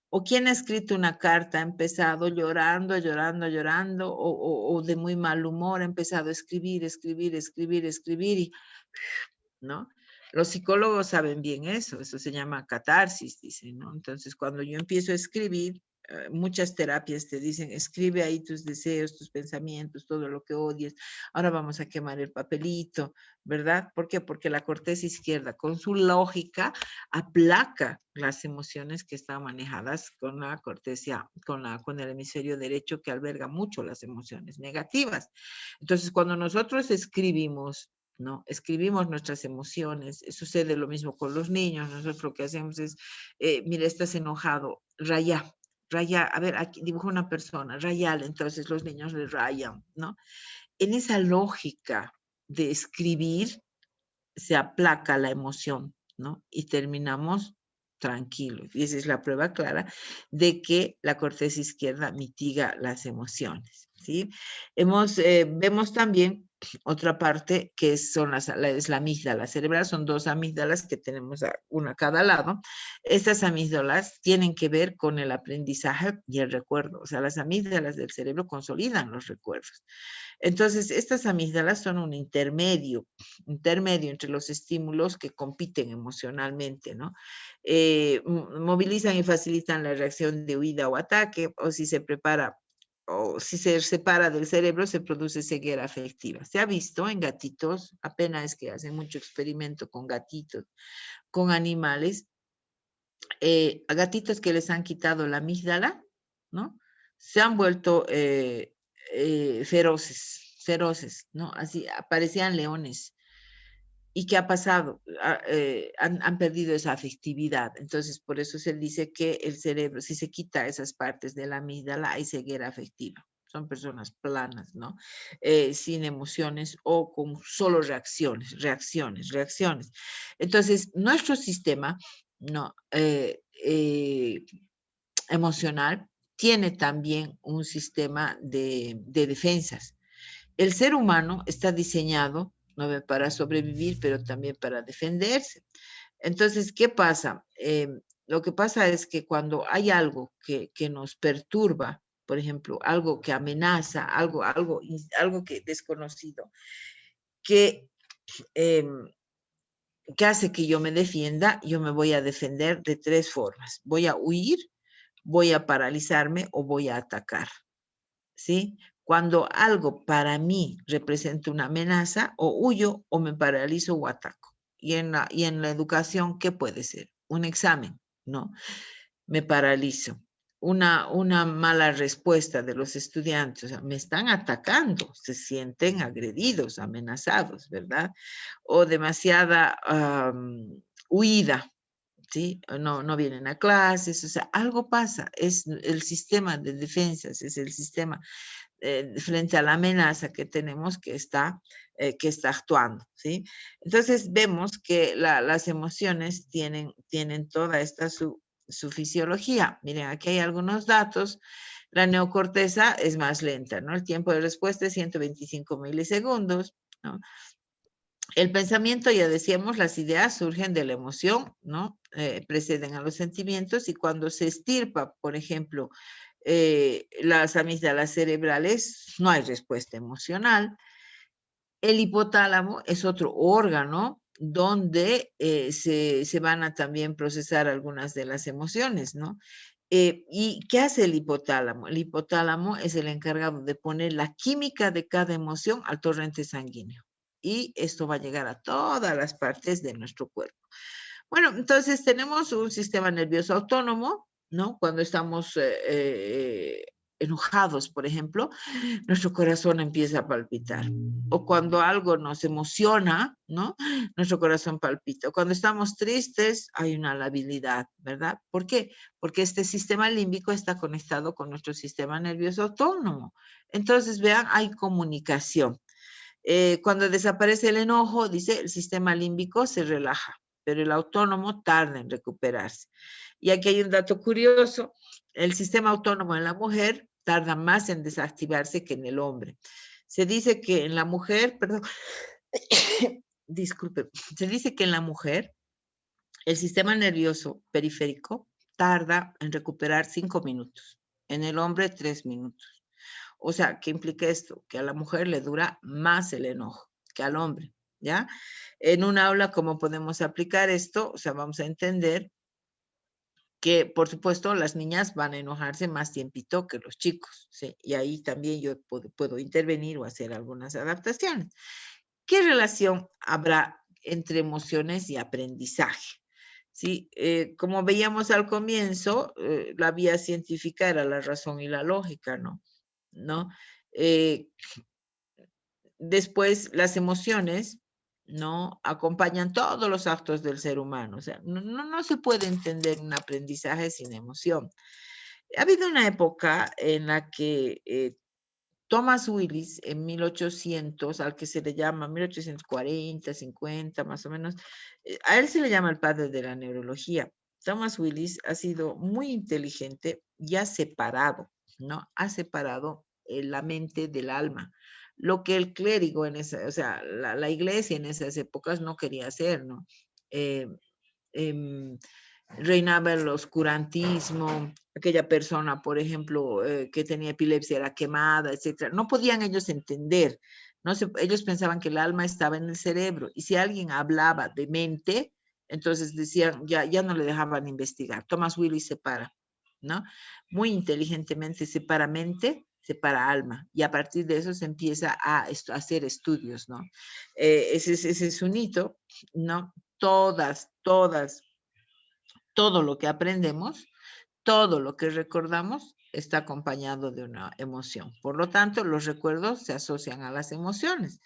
¿O quién ha escrito una carta, ha empezado llorando, llorando, llorando, o de muy mal humor, ha empezado a escribir, y, ¿no? Los psicólogos saben bien eso se llama catarsis, dicen, ¿no? Entonces, cuando yo empiezo a escribir, muchas terapias te dicen, escribe ahí tus deseos, tus pensamientos, todo lo que odies. Ahora vamos a quemar el papelito, ¿verdad? ¿Por qué? Porque la corteza izquierda, con su lógica, aplaca las emociones que están manejadas con la corteza, con el hemisferio derecho que alberga mucho las emociones negativas. Entonces, cuando nosotros escribimos, ¿no? Escribimos nuestras emociones, sucede lo mismo con los niños, nosotros lo que hacemos es, mira, estás enojado, raya, rayar, a ver, aquí dibujo una persona, rayar, entonces los niños le rayan, ¿no? En esa lógica de escribir se aplaca la emoción, ¿no? Y terminamos tranquilos. Y esa es la prueba clara de que la corteza izquierda mitiga las emociones, ¿sí? Vemos también otra parte que son es la amígdala cerebral, son dos amígdalas que tenemos una a cada lado. Estas amígdalas tienen que ver con el aprendizaje y el recuerdo, o sea, las amígdalas del cerebro consolidan los recuerdos. Entonces, estas amígdalas son un intermedio entre los estímulos que compiten emocionalmente, ¿no? Movilizan y facilitan la reacción de huida o ataque, o si se prepara o si se separa del cerebro, se produce ceguera afectiva. Se ha visto en gatitos, apenas es que hacen mucho experimento con gatitos, con animales, a gatitos que les han quitado la amígdala, ¿no? Se han vuelto feroces, ¿no? Así parecían leones. ¿Y qué ha pasado? Han perdido esa afectividad. Entonces, por eso se dice que el cerebro, si se quita esas partes de la amígdala, hay ceguera afectiva. Son personas planas, ¿no? Sin emociones o con solo reacciones. Entonces, nuestro sistema no, emocional tiene también un sistema de defensas. El ser humano está diseñado no para sobrevivir, pero también para defenderse. Entonces, ¿qué pasa? Lo que pasa es que cuando hay algo que nos perturba, por ejemplo, algo que amenaza, algo que desconocido, que hace que yo me defienda, yo me voy a defender de tres formas. Voy a huir, voy a paralizarme o voy a atacar. ¿Sí? Cuando algo para mí representa una amenaza, o huyo, o me paralizo o ataco. Y en la educación, ¿qué puede ser? Un examen, ¿no? Me paralizo. Una mala respuesta de los estudiantes, o sea, me están atacando, se sienten agredidos, amenazados, ¿verdad? O demasiada huida, ¿sí? No vienen a clases, o sea, algo pasa, es el sistema de defensas, es el sistema frente a la amenaza que tenemos que está actuando, ¿sí? Entonces vemos que las emociones tienen toda esta su fisiología. Miren, aquí hay algunos datos. La neocorteza es más lenta, ¿no? El tiempo de respuesta es 125 milisegundos, ¿no? El pensamiento, ya decíamos, las ideas surgen de la emoción, ¿no? Preceden a los sentimientos y cuando se estirpa, por ejemplo, las amígdalas cerebrales, no hay respuesta emocional. El hipotálamo es otro órgano donde se van a también procesar algunas de las emociones, ¿no? ¿Y qué hace el hipotálamo? El hipotálamo es el encargado de poner la química de cada emoción al torrente sanguíneo. Y esto va a llegar a todas las partes de nuestro cuerpo. Bueno, entonces tenemos un sistema nervioso autónomo, ¿no? Cuando estamos enojados, por ejemplo, nuestro corazón empieza a palpitar. O cuando algo nos emociona, ¿no? Nuestro corazón palpita. O cuando estamos tristes, hay una labilidad, ¿verdad? ¿Por qué? Porque este sistema límbico está conectado con nuestro sistema nervioso autónomo. Entonces, vean, hay comunicación. Cuando desaparece el enojo, dice, el sistema límbico se relaja, pero el autónomo tarda en recuperarse. Y aquí hay un dato curioso, el sistema autónomo en la mujer tarda más en desactivarse que en el hombre. Se dice que en la mujer, perdón, disculpe, se dice que en la mujer el sistema nervioso periférico tarda en recuperar 5 minutos, en el hombre 3 minutos. O sea, ¿qué implica esto? Que a la mujer le dura más el enojo que al hombre, ¿ya? En un aula, ¿cómo podemos aplicar esto? O sea, vamos a entender que, por supuesto, las niñas van a enojarse más tiempito que los chicos, ¿sí? Y ahí también yo puedo intervenir o hacer algunas adaptaciones. ¿Qué relación habrá entre emociones y aprendizaje? ¿Sí? Como veíamos al comienzo, la vía científica era la razón y la lógica, ¿no? Después, las emociones, ¿no? Acompañan todos los actos del ser humano. O sea, no se puede entender un aprendizaje sin emoción. Ha habido una época en la que Thomas Willis, en 1800, al que se le llama 1840, 50, más o menos, a él se le llama el padre de la neurología. Thomas Willis ha sido muy inteligente y ha separado, ¿no? Ha separado la mente del alma. Lo que el clérigo en esa, o sea, la iglesia en esas épocas no quería hacer, ¿no? Eh, em, Reinaba el oscurantismo, aquella persona, por ejemplo, que tenía epilepsia era quemada, etcétera. No podían ellos entender, ellos pensaban que el alma estaba en el cerebro, y si alguien hablaba de mente, entonces decían, ya no le dejaban investigar. Thomas Willis separa, ¿no? Muy inteligentemente separa mente, separa alma, y a partir de eso se empieza a hacer estudios, ¿no? Ese es un hito, ¿no? Todo lo que aprendemos, todo lo que recordamos está acompañado de una emoción. Por lo tanto, los recuerdos se asocian a las emociones.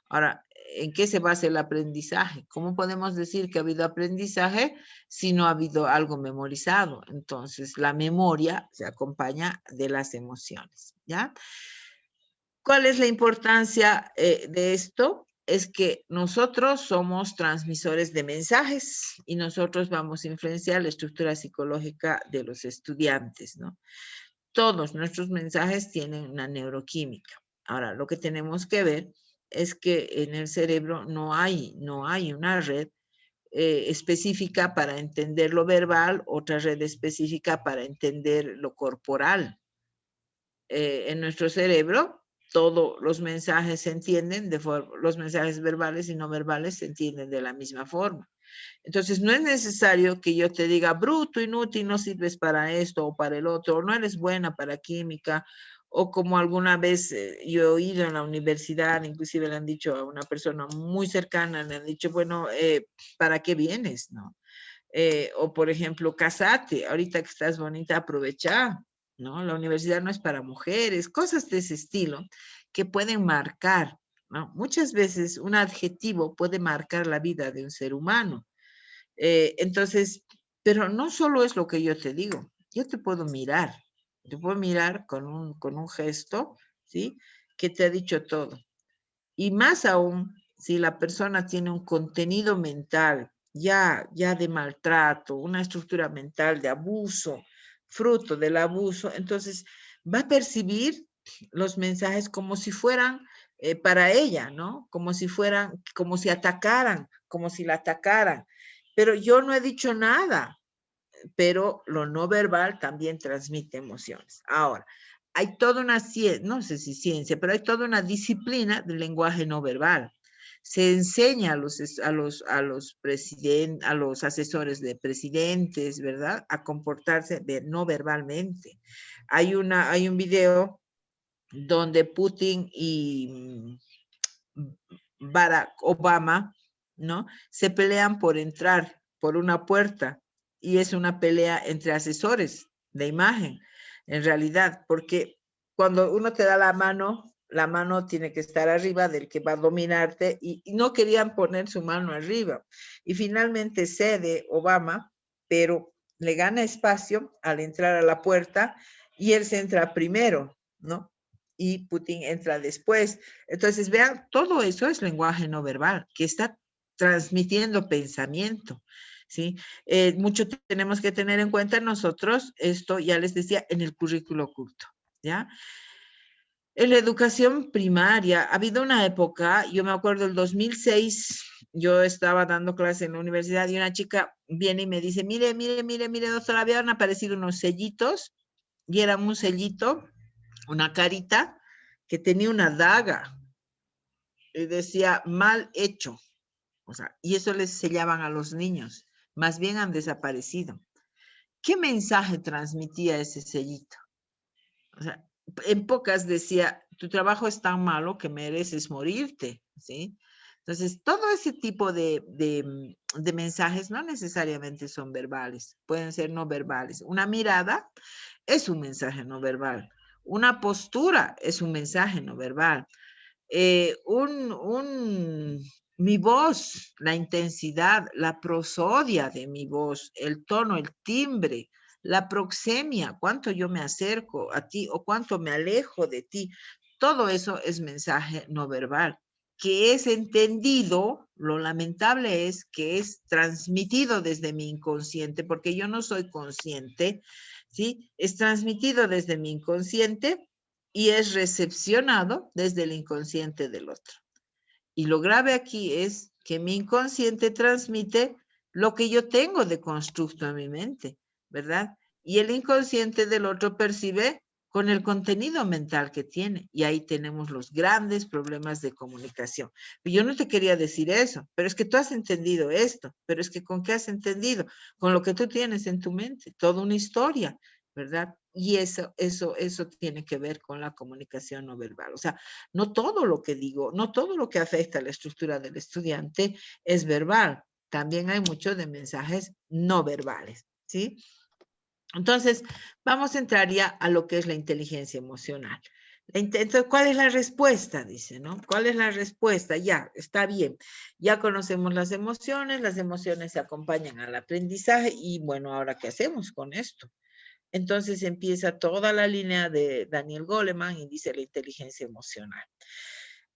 Ahora, ¿en qué se basa el aprendizaje? ¿Cómo podemos decir que ha habido aprendizaje si no ha habido algo memorizado? Entonces, la memoria se acompaña de las emociones, ¿ya? ¿Cuál es la importancia de esto? Es que nosotros somos transmisores de mensajes y nosotros vamos a influenciar la estructura psicológica de los estudiantes, ¿no? Todos nuestros mensajes tienen una neuroquímica. Ahora, lo que tenemos que ver es que en el cerebro no hay una red específica para entender lo verbal, otra red específica para entender lo corporal. En nuestro cerebro, todos los mensajes se entienden, los mensajes verbales y no verbales se entienden de la misma forma. Entonces, no es necesario que yo te diga, bruto, inútil, no sirves para esto o para el otro, o no eres buena para química, o como alguna vez yo he oído en la universidad, inclusive le han dicho a una persona muy cercana, le han dicho, bueno, ¿para qué vienes? ¿No? O por ejemplo, casate, ahorita que estás bonita, aprovecha, ¿no? La universidad no es para mujeres, cosas de ese estilo que pueden marcar, ¿no? Muchas veces un adjetivo puede marcar la vida de un ser humano. Entonces, pero no solo es lo que yo te digo, yo te puedo mirar con un gesto, ¿sí? Que te ha dicho todo. Y más aún, si la persona tiene un contenido mental ya de maltrato, una estructura mental de abuso, fruto del abuso, entonces va a percibir los mensajes como si fueran para ella, ¿no? Como si atacaran, como si la atacaran. Pero yo no he dicho nada, pero lo no verbal también transmite emociones. Ahora, hay toda una ciencia, no sé si ciencia, pero hay toda una disciplina del lenguaje no verbal. Se enseña a los asesores de presidentes, ¿verdad? A comportarse no verbalmente. Hay un video donde Putin y Barack Obama, ¿no? Se pelean por entrar por una puerta y es una pelea entre asesores de imagen, en realidad, porque cuando uno te da la mano tiene que estar arriba del que va a dominarte y no querían poner su mano arriba. Y finalmente cede Obama, pero le gana espacio al entrar a la puerta y él se entra primero, ¿no? Y Putin entra después. Entonces, vean, todo eso es lenguaje no verbal, que está transmitiendo pensamiento, ¿sí? Mucho tenemos que tener en cuenta nosotros, esto ya les decía, en el currículo oculto, ¿ya? En la educación primaria, ha habido una época, yo me acuerdo el 2006, yo estaba dando clase en la universidad y una chica viene y me dice, mire, doctora, habían aparecido unos sellitos y era un sellito, una carita que tenía una daga y decía mal hecho, o sea, y eso les sellaban a los niños, más bien han desaparecido. ¿Qué mensaje transmitía ese sellito? O sea, en pocas decía, tu trabajo es tan malo que mereces morirte, ¿sí? Entonces, todo ese tipo de mensajes no necesariamente son verbales, pueden ser no verbales. Una mirada es un mensaje no verbal. Una postura es un mensaje no verbal. Mi voz, la intensidad, la prosodia de mi voz, el tono, el timbre, La proxemia, cuánto yo me acerco a ti o cuánto me alejo de ti. Todo eso es mensaje no verbal, que es entendido. Lo lamentable es que es transmitido desde mi inconsciente, porque yo no soy consciente, ¿sí? Es transmitido desde mi inconsciente y es recepcionado desde el inconsciente del otro. Y lo grave aquí es que mi inconsciente transmite lo que yo tengo de constructo en mi mente, ¿verdad? Y el inconsciente del otro percibe con el contenido mental que tiene. Y ahí tenemos los grandes problemas de comunicación. Yo no te quería decir eso, pero es que tú has entendido esto. Pero es que ¿con qué has entendido? Con lo que tú tienes en tu mente, toda una historia, ¿verdad? Y eso tiene que ver con la comunicación no verbal. O sea, no todo lo que digo, no todo lo que afecta a la estructura del estudiante es verbal. También hay mucho de mensajes no verbales, ¿sí? Entonces, vamos a entrar ya a lo que es la inteligencia emocional. Entonces, ¿cuál es la respuesta? Dice, ¿no? ¿Cuál es la respuesta? Ya, está bien. Ya conocemos las emociones se acompañan al aprendizaje y bueno, ahora, ¿qué hacemos con esto? Entonces empieza toda la línea de Daniel Goleman y dice la inteligencia emocional.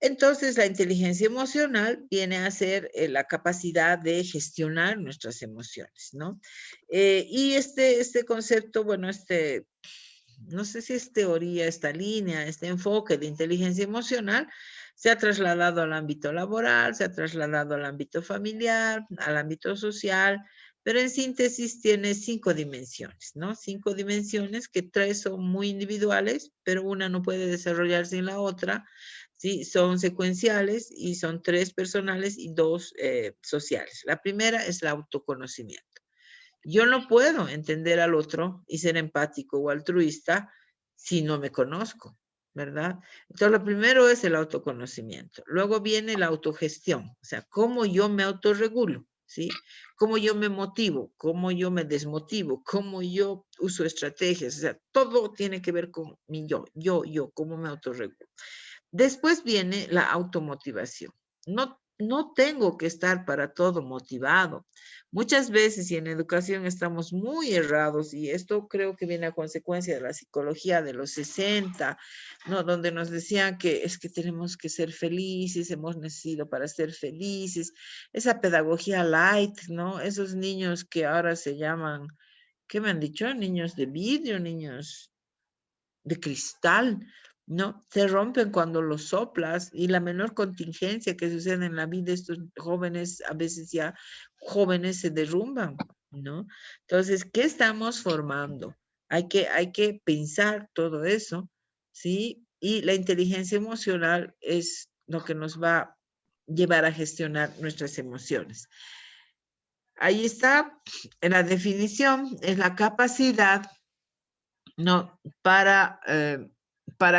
Entonces, la inteligencia emocional viene a ser la capacidad de gestionar nuestras emociones, ¿no? Y este concepto, bueno, no sé si es teoría, esta línea, este enfoque de inteligencia emocional, se ha trasladado al ámbito laboral, se ha trasladado al ámbito familiar, al ámbito social, pero en síntesis tiene 5 dimensiones, ¿no? 5 dimensiones que 3 son muy individuales, pero una no puede desarrollarse sin la otra, ¿sí? Son secuenciales y son 3 personales y 2 sociales. La primera es el autoconocimiento. Yo no puedo entender al otro y ser empático o altruista si no me conozco, ¿verdad? Entonces, lo primero es el autoconocimiento. Luego viene la autogestión, o sea, cómo yo me autorregulo, ¿sí? Cómo yo me motivo, cómo yo me desmotivo, cómo yo uso estrategias, o sea, todo tiene que ver con mi yo, cómo me autorregulo. Después viene la automotivación. No tengo que estar para todo motivado. Muchas veces y en educación estamos muy errados y esto creo que viene a consecuencia de la psicología de los 60, ¿no? Donde nos decían que es que tenemos que ser felices, hemos nacido para ser felices. Esa pedagogía light, ¿no? Esos niños que ahora se llaman, ¿qué me han dicho? Niños de vidrio, niños de cristal, ¿no? Se rompen cuando los soplas y la menor contingencia que sucede en la vida de estos jóvenes, a veces ya jóvenes se derrumban, ¿no? Entonces, ¿qué estamos formando? Hay que pensar todo eso, ¿sí? Y la inteligencia emocional es lo que nos va a llevar a gestionar nuestras emociones. Ahí está, en la definición, es la capacidad, no, para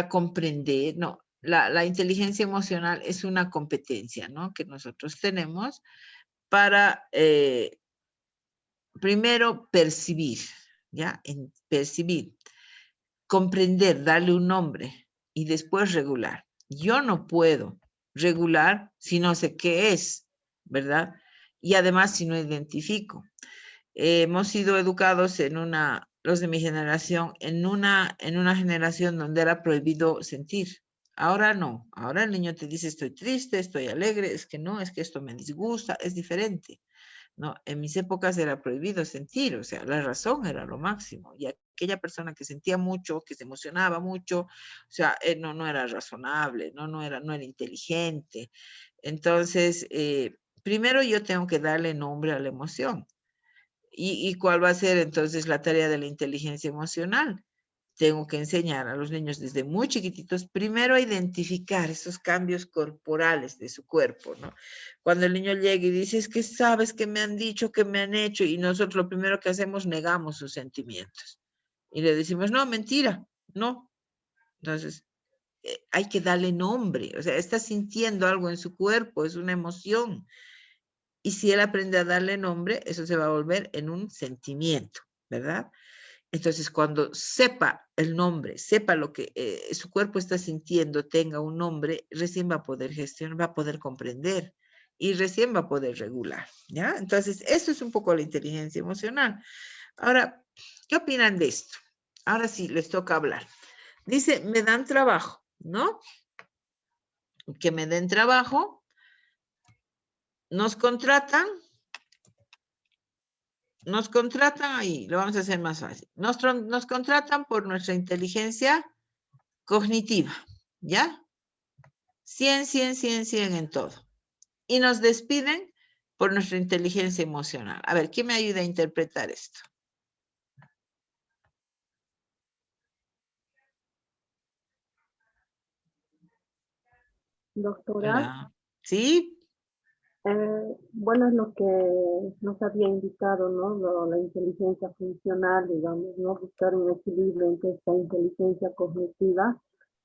comprender, no, la inteligencia emocional es una competencia, ¿no? Que nosotros tenemos para, primero, percibir, ¿ya? Percibir, comprender, darle un nombre y después regular. Yo no puedo regular si no sé qué es, ¿verdad? Y además si no identifico. Hemos sido educados los de mi generación, en una generación donde era prohibido sentir. Ahora no, ahora el niño te dice estoy triste, estoy alegre, es que no, es que esto me disgusta, es diferente, ¿no? En mis épocas era prohibido sentir, o sea, la razón era lo máximo, y aquella persona que sentía mucho, que se emocionaba mucho, o sea, no era razonable, no era inteligente. Entonces, primero yo tengo que darle nombre a la emoción. ¿Y cuál va a ser entonces la tarea de la inteligencia emocional? Tengo que enseñar a los niños desde muy chiquititos, primero a identificar esos cambios corporales de su cuerpo, ¿no? Cuando el niño llega y dice, es que sabes que me han dicho, que me han hecho, y nosotros lo primero que hacemos, negamos sus sentimientos. Y le decimos, no, mentira, no. Entonces, hay que darle nombre, o sea, está sintiendo algo en su cuerpo, es una emoción. Y si él aprende a darle nombre, eso se va a volver en un sentimiento, ¿verdad? Entonces, cuando sepa el nombre, sepa lo que su cuerpo está sintiendo, tenga un nombre, recién va a poder gestionar, va a poder comprender y recién va a poder regular, ¿ya? Entonces, eso es un poco la inteligencia emocional. Ahora, ¿Qué opinan de esto? Ahora sí, les toca hablar. Dice, me dan trabajo, ¿no? Que me den trabajo, nos contratan ahí, lo vamos a hacer más fácil. Nos contratan por nuestra inteligencia cognitiva, ¿ya? 100, 100, 100, 100 en todo. Y nos despiden por nuestra inteligencia emocional. A ver, ¿quién me ayuda a interpretar esto? Doctora, Hola. ¿Sí? bueno, es lo que nos había indicado, ¿no? La inteligencia funcional, digamos, ¿no? Buscar un equilibrio entre esta inteligencia cognitiva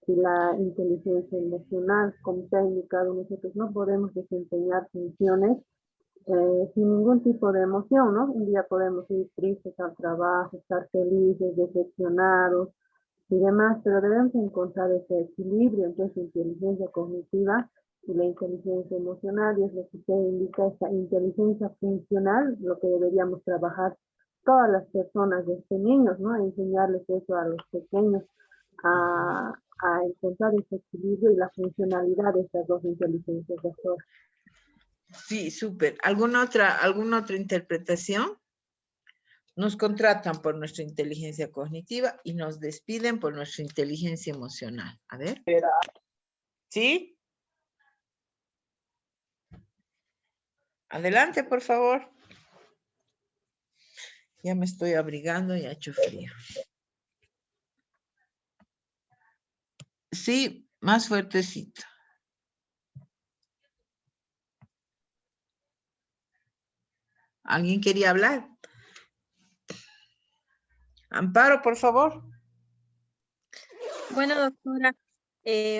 y la inteligencia emocional. Como se ha indicado, nosotros no podemos desempeñar funciones sin ningún tipo de emoción, ¿no? Un día podemos ir tristes al trabajo, estar felices, decepcionados y demás, pero debemos encontrar ese equilibrio entre esa inteligencia cognitiva y la inteligencia emocional, y es lo que usted indica, esa inteligencia funcional, lo que deberíamos trabajar todas las personas desde niños, ¿no? Enseñarles eso a los pequeños, a encontrar ese equilibrio y la funcionalidad de estas dos inteligencias, doctor. Sí, súper. ¿Alguna otra interpretación? Nos contratan por nuestra inteligencia cognitiva y nos despiden por nuestra inteligencia emocional. A ver. ¿Sí? Adelante, por favor. Ya me estoy abrigando y ha hecho frío. Sí, más fuertecito. ¿Alguien quería hablar? Amparo, por favor. Bueno, doctora,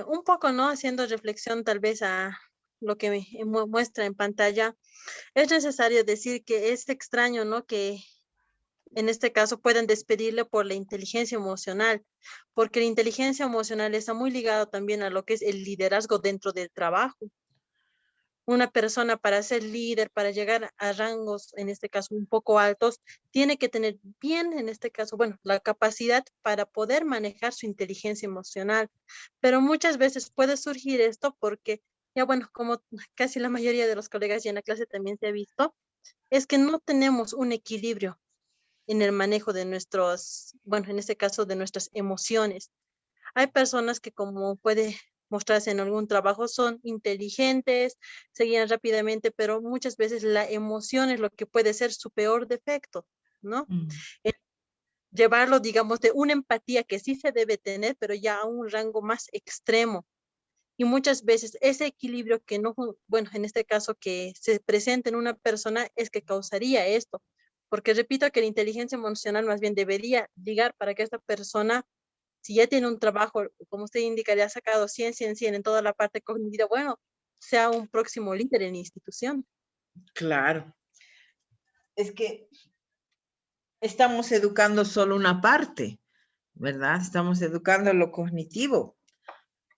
un poco, ¿no? Haciendo reflexión tal vez a lo que me muestra en pantalla, es necesario decir que es extraño, ¿no? Que en este caso puedan despedirle por la inteligencia emocional, porque la inteligencia emocional está muy ligada también a lo que es el liderazgo dentro del trabajo. Una persona para ser líder, para llegar a rangos, en este caso un poco altos, tiene que tener bien, en este caso, bueno, la capacidad para poder manejar su inteligencia emocional. Pero muchas veces puede surgir esto porque, ya bueno, como casi la mayoría de los colegas y en la clase también se ha visto, es que no tenemos un equilibrio en el manejo de nuestros, bueno, en este caso de nuestras emociones. Hay personas que, como puede mostrarse en algún trabajo, son inteligentes, se guían rápidamente, pero muchas veces la emoción es lo que puede ser su peor defecto, ¿no? Llevarlo, digamos, de una empatía que sí se debe tener, pero ya a un rango más extremo. Y muchas veces ese equilibrio que no, bueno, en este caso que se presenta en una persona es que causaría esto. Porque repito que la inteligencia emocional más bien debería ligar para que esta persona, si ya tiene un trabajo, como usted indica, ya ha sacado 100, 100, 100 en toda la parte cognitiva, bueno, sea un próximo líder en la institución. Claro. Es que estamos educando solo una parte, ¿verdad? Estamos educando lo cognitivo,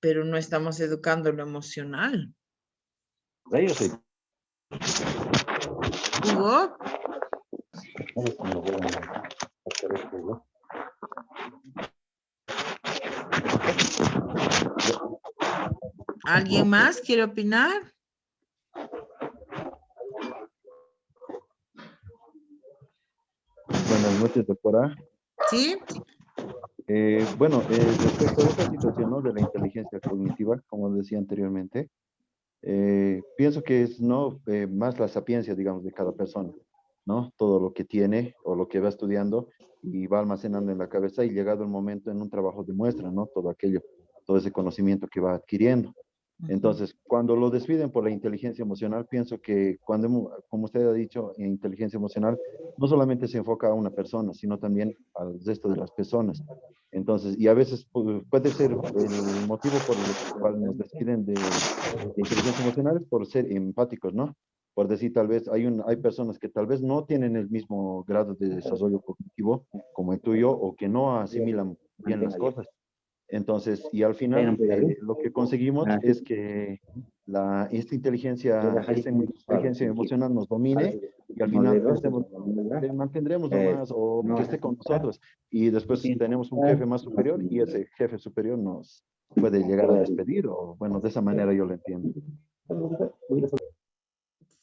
pero no estamos educando lo emocional. Yo sí. Hugo, ¿alguien más quiere opinar? Buenas noches, doctora. ¿Sí? Bueno, respecto a esta situación, ¿no? De la inteligencia cognitiva, como decía anteriormente, pienso que es no más la sapiencia, digamos, de cada persona, ¿no? Todo lo que tiene o lo que va estudiando y va almacenando en la cabeza y llegado el momento en un trabajo demuestra, ¿no? Todo aquello, todo ese conocimiento que va adquiriendo. Entonces, cuando lo despiden por la inteligencia emocional, pienso que como usted ha dicho, en inteligencia emocional no solamente se enfoca a una persona, sino también al resto de las personas. Entonces, y a veces puede ser el motivo por el cual nos despiden de inteligencia emocional es por ser empáticos, ¿no? Por decir, tal vez hay personas que tal vez no tienen el mismo grado de desarrollo cognitivo como el tuyo o que no asimilan bien las cosas. Entonces, y al final lo que conseguimos es que esta inteligencia emocional nos domine y al final pensemos, le mantendremos nomás o que esté con nosotros y después tenemos un jefe más superior y ese jefe superior nos puede llegar a despedir o bueno, de esa manera yo lo entiendo.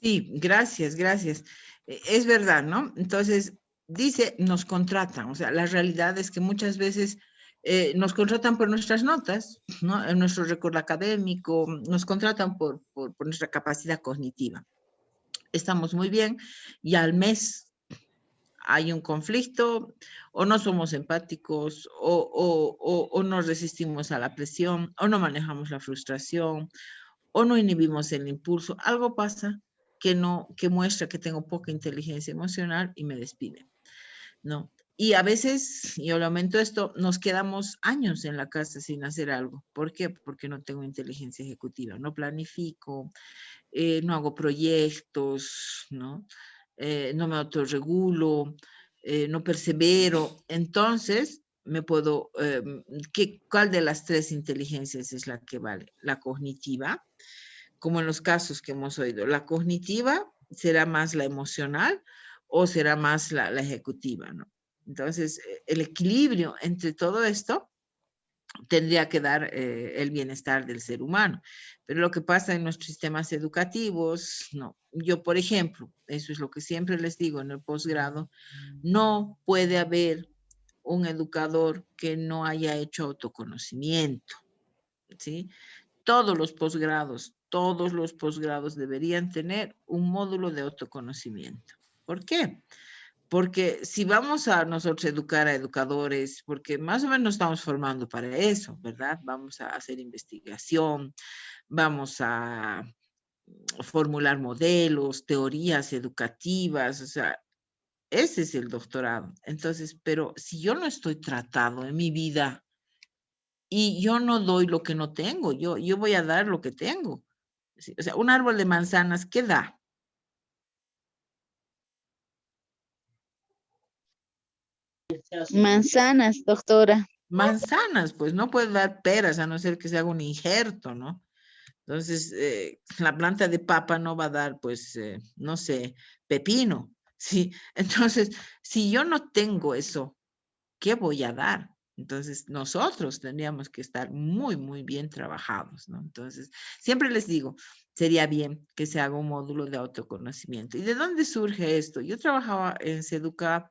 Sí, gracias, gracias. Es verdad, ¿no? Entonces, dice, nos contratan, o sea, la realidad es que muchas veces nos contratan por nuestras notas, ¿no? En nuestro récord académico, nos contratan por nuestra capacidad cognitiva. Estamos muy bien y al mes hay un conflicto, o no somos empáticos, o no resistimos a la presión, o no manejamos la frustración, o no inhibimos el impulso. Algo pasa que muestra que tengo poca inteligencia emocional y me despiden, ¿no? Y a veces, yo lamento esto, nos quedamos años en la casa sin hacer algo. ¿Por qué? Porque no tengo inteligencia ejecutiva, no planifico, no hago proyectos, ¿no? No me autorregulo, no persevero. Entonces, me puedo, ¿cuál de las tres inteligencias es la que vale? La cognitiva, como en los casos que hemos oído. La cognitiva será más la emocional o será más la ejecutiva, ¿no? Entonces, el equilibrio entre todo esto tendría que dar el bienestar del ser humano. Pero lo que pasa en nuestros sistemas educativos, no. Yo, por ejemplo, eso es lo que siempre les digo en el posgrado, no puede haber un educador que no haya hecho autoconocimiento, ¿sí? Todos los posgrados deberían tener un módulo de autoconocimiento. ¿Por qué? Porque si vamos a nosotros educar a educadores, porque más o menos nos estamos formando para eso, ¿verdad? Vamos a hacer investigación, vamos a formular modelos, teorías educativas, o sea, ese es el doctorado. Entonces, pero si yo no estoy tratado en mi vida y yo no doy lo que no tengo, yo voy a dar lo que tengo. O sea, un árbol de manzanas, ¿qué da? Manzanas, doctora. Manzanas, pues no puede dar peras a no ser que se haga un injerto, ¿no? Entonces, la planta de papa no va a dar, pues, no sé, pepino, ¿sí? Entonces, si yo no tengo eso, ¿qué voy a dar? Entonces, nosotros tendríamos que estar muy, muy bien trabajados, ¿no? Entonces, siempre les digo, sería bien que se haga un módulo de autoconocimiento. ¿Y de dónde surge esto? Yo trabajaba en Seduca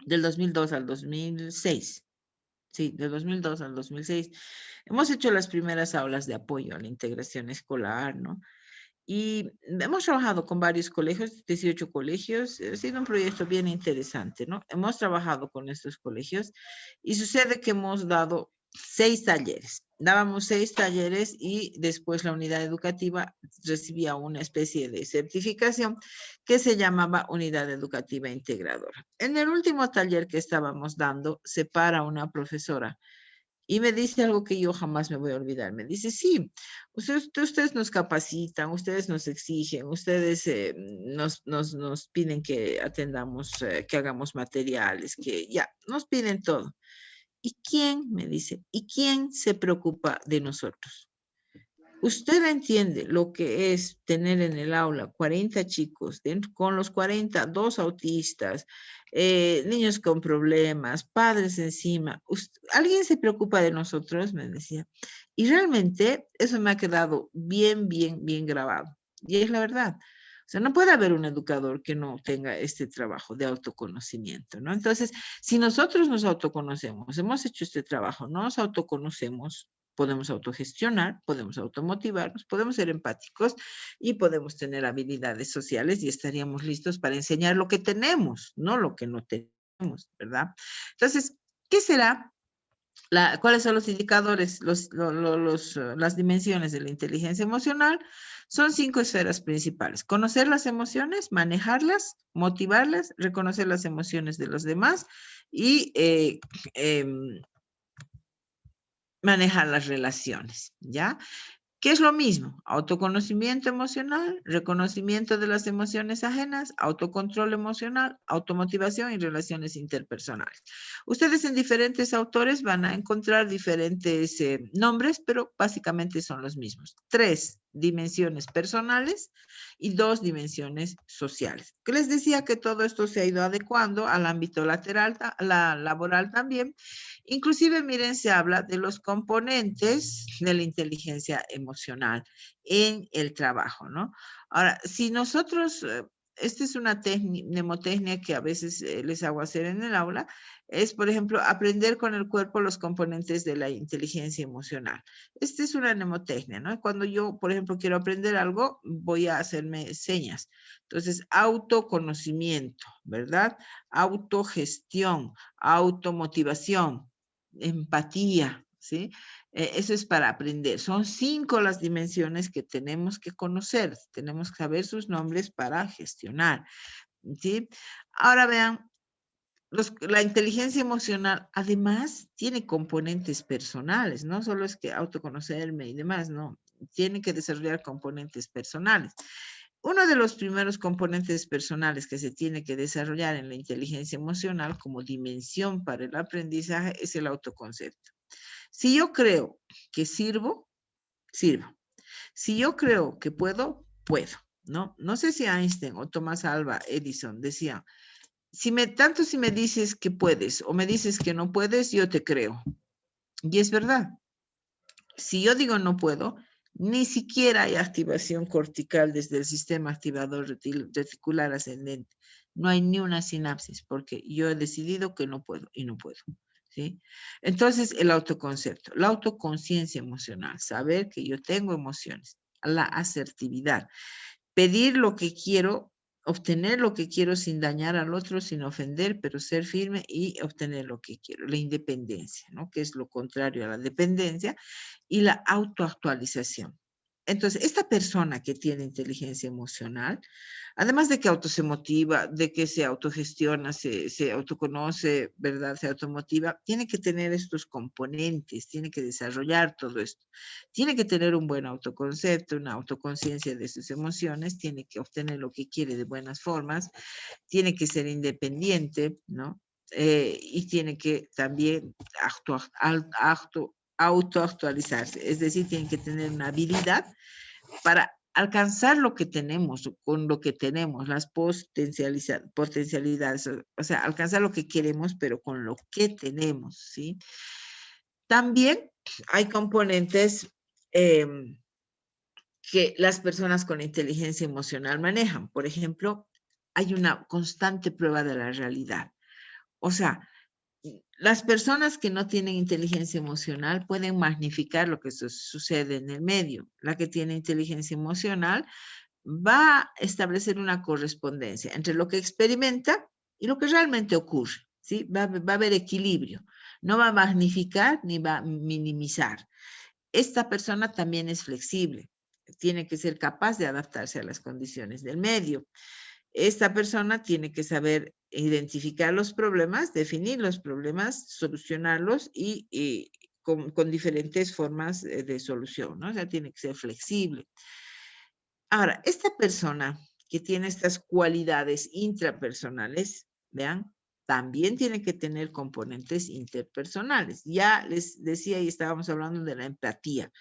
del 2002 al 2006. Sí, de 2002 al 2006. Hemos hecho las primeras aulas de apoyo a la integración escolar, ¿no? Y hemos trabajado con varios colegios, 18 colegios. Ha sido un proyecto bien interesante, ¿no? Hemos trabajado con estos colegios y sucede que hemos dado 6 talleres. Dábamos 6 talleres y después la unidad educativa recibía una especie de certificación que se llamaba Unidad Educativa Integradora. En el último taller que estábamos dando, se para una profesora y me dice algo que yo jamás me voy a olvidar. Me dice, sí, ustedes nos capacitan, ustedes nos exigen, ustedes nos piden que atendamos, que hagamos materiales, que ya, nos piden todo. ¿Y quién, me dice, y quién se preocupa de nosotros? ¿Usted entiende lo que es tener en el aula 40 chicos, con los 40, 2 autistas, niños con problemas, padres encima? ¿Alguien se preocupa de nosotros? Me decía. Y realmente eso me ha quedado bien, bien, bien grabado. Y es la verdad. O sea, no puede haber un educador que no tenga este trabajo de autoconocimiento, ¿no? Entonces, si nosotros nos autoconocemos, hemos hecho este trabajo, nos autoconocemos, podemos autogestionar, podemos automotivarnos, podemos ser empáticos y podemos tener habilidades sociales y estaríamos listos para enseñar lo que tenemos, no lo que no tenemos, ¿verdad? Entonces, ¿qué será? ¿Cuáles son los indicadores, las dimensiones de la inteligencia emocional? Son 5 esferas principales. Conocer las emociones, manejarlas, motivarlas, reconocer las emociones de los demás y manejar las relaciones, ¿ya? ¿Qué es lo mismo? Autoconocimiento emocional, reconocimiento de las emociones ajenas, autocontrol emocional, automotivación y relaciones interpersonales. Ustedes en diferentes autores van a encontrar diferentes nombres, pero básicamente son los mismos. 3 dimensiones personales y 2 dimensiones sociales. Que les decía que todo esto se ha ido adecuando al ámbito laboral también. Inclusive, miren, se habla de los componentes de la inteligencia emocional en el trabajo, ¿no? Ahora, si nosotros, esta es una mnemotecnia que a veces les hago hacer en el aula, es, por ejemplo, aprender con el cuerpo los componentes de la inteligencia emocional. Esta es una mnemotecnia, ¿no? Cuando yo, por ejemplo, quiero aprender algo, voy a hacerme señas. Entonces, autoconocimiento, ¿verdad? Autogestión, automotivación, empatía, ¿sí? Eso es para aprender. Son 5 las dimensiones que tenemos que conocer. Tenemos que saber sus nombres para gestionar, ¿sí? Ahora vean, la inteligencia emocional además tiene componentes personales, no solo es que autoconocerme y demás, no, tiene que desarrollar componentes personales. Uno de los primeros componentes personales que se tiene que desarrollar en la inteligencia emocional como dimensión para el aprendizaje es el autoconcepto. Si yo creo que sirvo, sirvo. Si yo creo que puedo, puedo, ¿no? No sé si Einstein o Thomas Alva Edison decían, tanto si me dices que puedes o me dices que no puedes, yo te creo. Y es verdad. Si yo digo no puedo, ni siquiera hay activación cortical desde el sistema activador reticular ascendente. No hay ni una sinapsis porque yo he decidido que no puedo y no puedo, ¿sí? Entonces, el autoconcepto, la autoconciencia emocional, saber que yo tengo emociones, la asertividad, pedir lo que quiero, obtener lo que quiero sin dañar al otro, sin ofender, pero ser firme y obtener lo que quiero. La independencia, ¿no? Que es lo contrario a la dependencia, y la autoactualización. Entonces, esta persona que tiene inteligencia emocional, además de que se motiva, de que se autogestiona, se autoconoce, ¿verdad? Se automotiva, tiene que tener estos componentes, tiene que desarrollar todo esto. Tiene que tener un buen autoconcepto, una autoconciencia de sus emociones, tiene que obtener lo que quiere de buenas formas, tiene que ser independiente, ¿no? Y tiene que también autoactualizarse, es decir, tiene que tener una habilidad para alcanzar lo que tenemos, con lo que tenemos, las potencialidades, o sea, alcanzar lo que queremos, pero con lo que tenemos, ¿sí? También hay componentes que las personas con inteligencia emocional manejan. Por ejemplo, hay una constante prueba de la realidad. O sea, las personas que no tienen inteligencia emocional pueden magnificar lo que sucede en el medio. La que tiene inteligencia emocional va a establecer una correspondencia entre lo que experimenta y lo que realmente ocurre, ¿sí? Va a haber equilibrio. No va a magnificar ni va a minimizar. Esta persona también es flexible. Tiene que ser capaz de adaptarse a las condiciones del medio. Esta persona tiene que saber identificar los problemas, definir los problemas, solucionarlos y con diferentes formas de solución, ¿no? O sea, tiene que ser flexible. Ahora, esta persona que tiene estas cualidades intrapersonales, vean, también tiene que tener componentes interpersonales. Ya les decía y estábamos hablando de la empatía.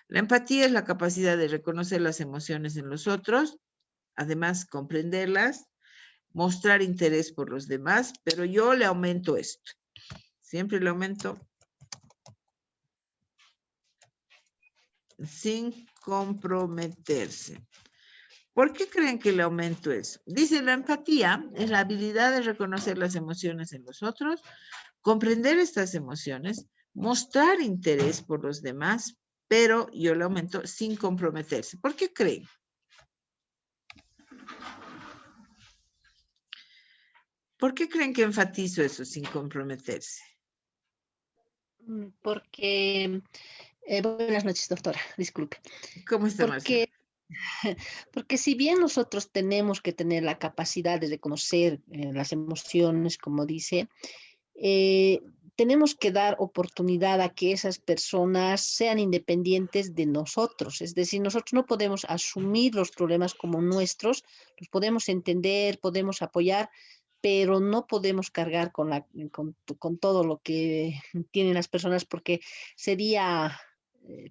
La empatía es la capacidad de reconocer las emociones en los otros, además comprenderlas, mostrar interés por los demás, pero yo le aumento esto. Siempre le aumento sin comprometerse. ¿Por qué creen que le aumento eso? Dice, la empatía es la habilidad de reconocer las emociones en los otros, comprender estas emociones, mostrar interés por los demás, pero yo le aumento sin comprometerse. ¿Por qué creen? ¿Por qué creen que enfatizo eso sin comprometerse? Porque, buenas noches, doctora, disculpe. ¿Cómo está, Marcela? Porque si bien nosotros tenemos que tener la capacidad de reconocer las emociones, como dice, tenemos que dar oportunidad a que esas personas sean independientes de nosotros. Es decir, nosotros no podemos asumir los problemas como nuestros, los podemos entender, podemos apoyar, pero no podemos cargar con todo lo que tienen las personas porque sería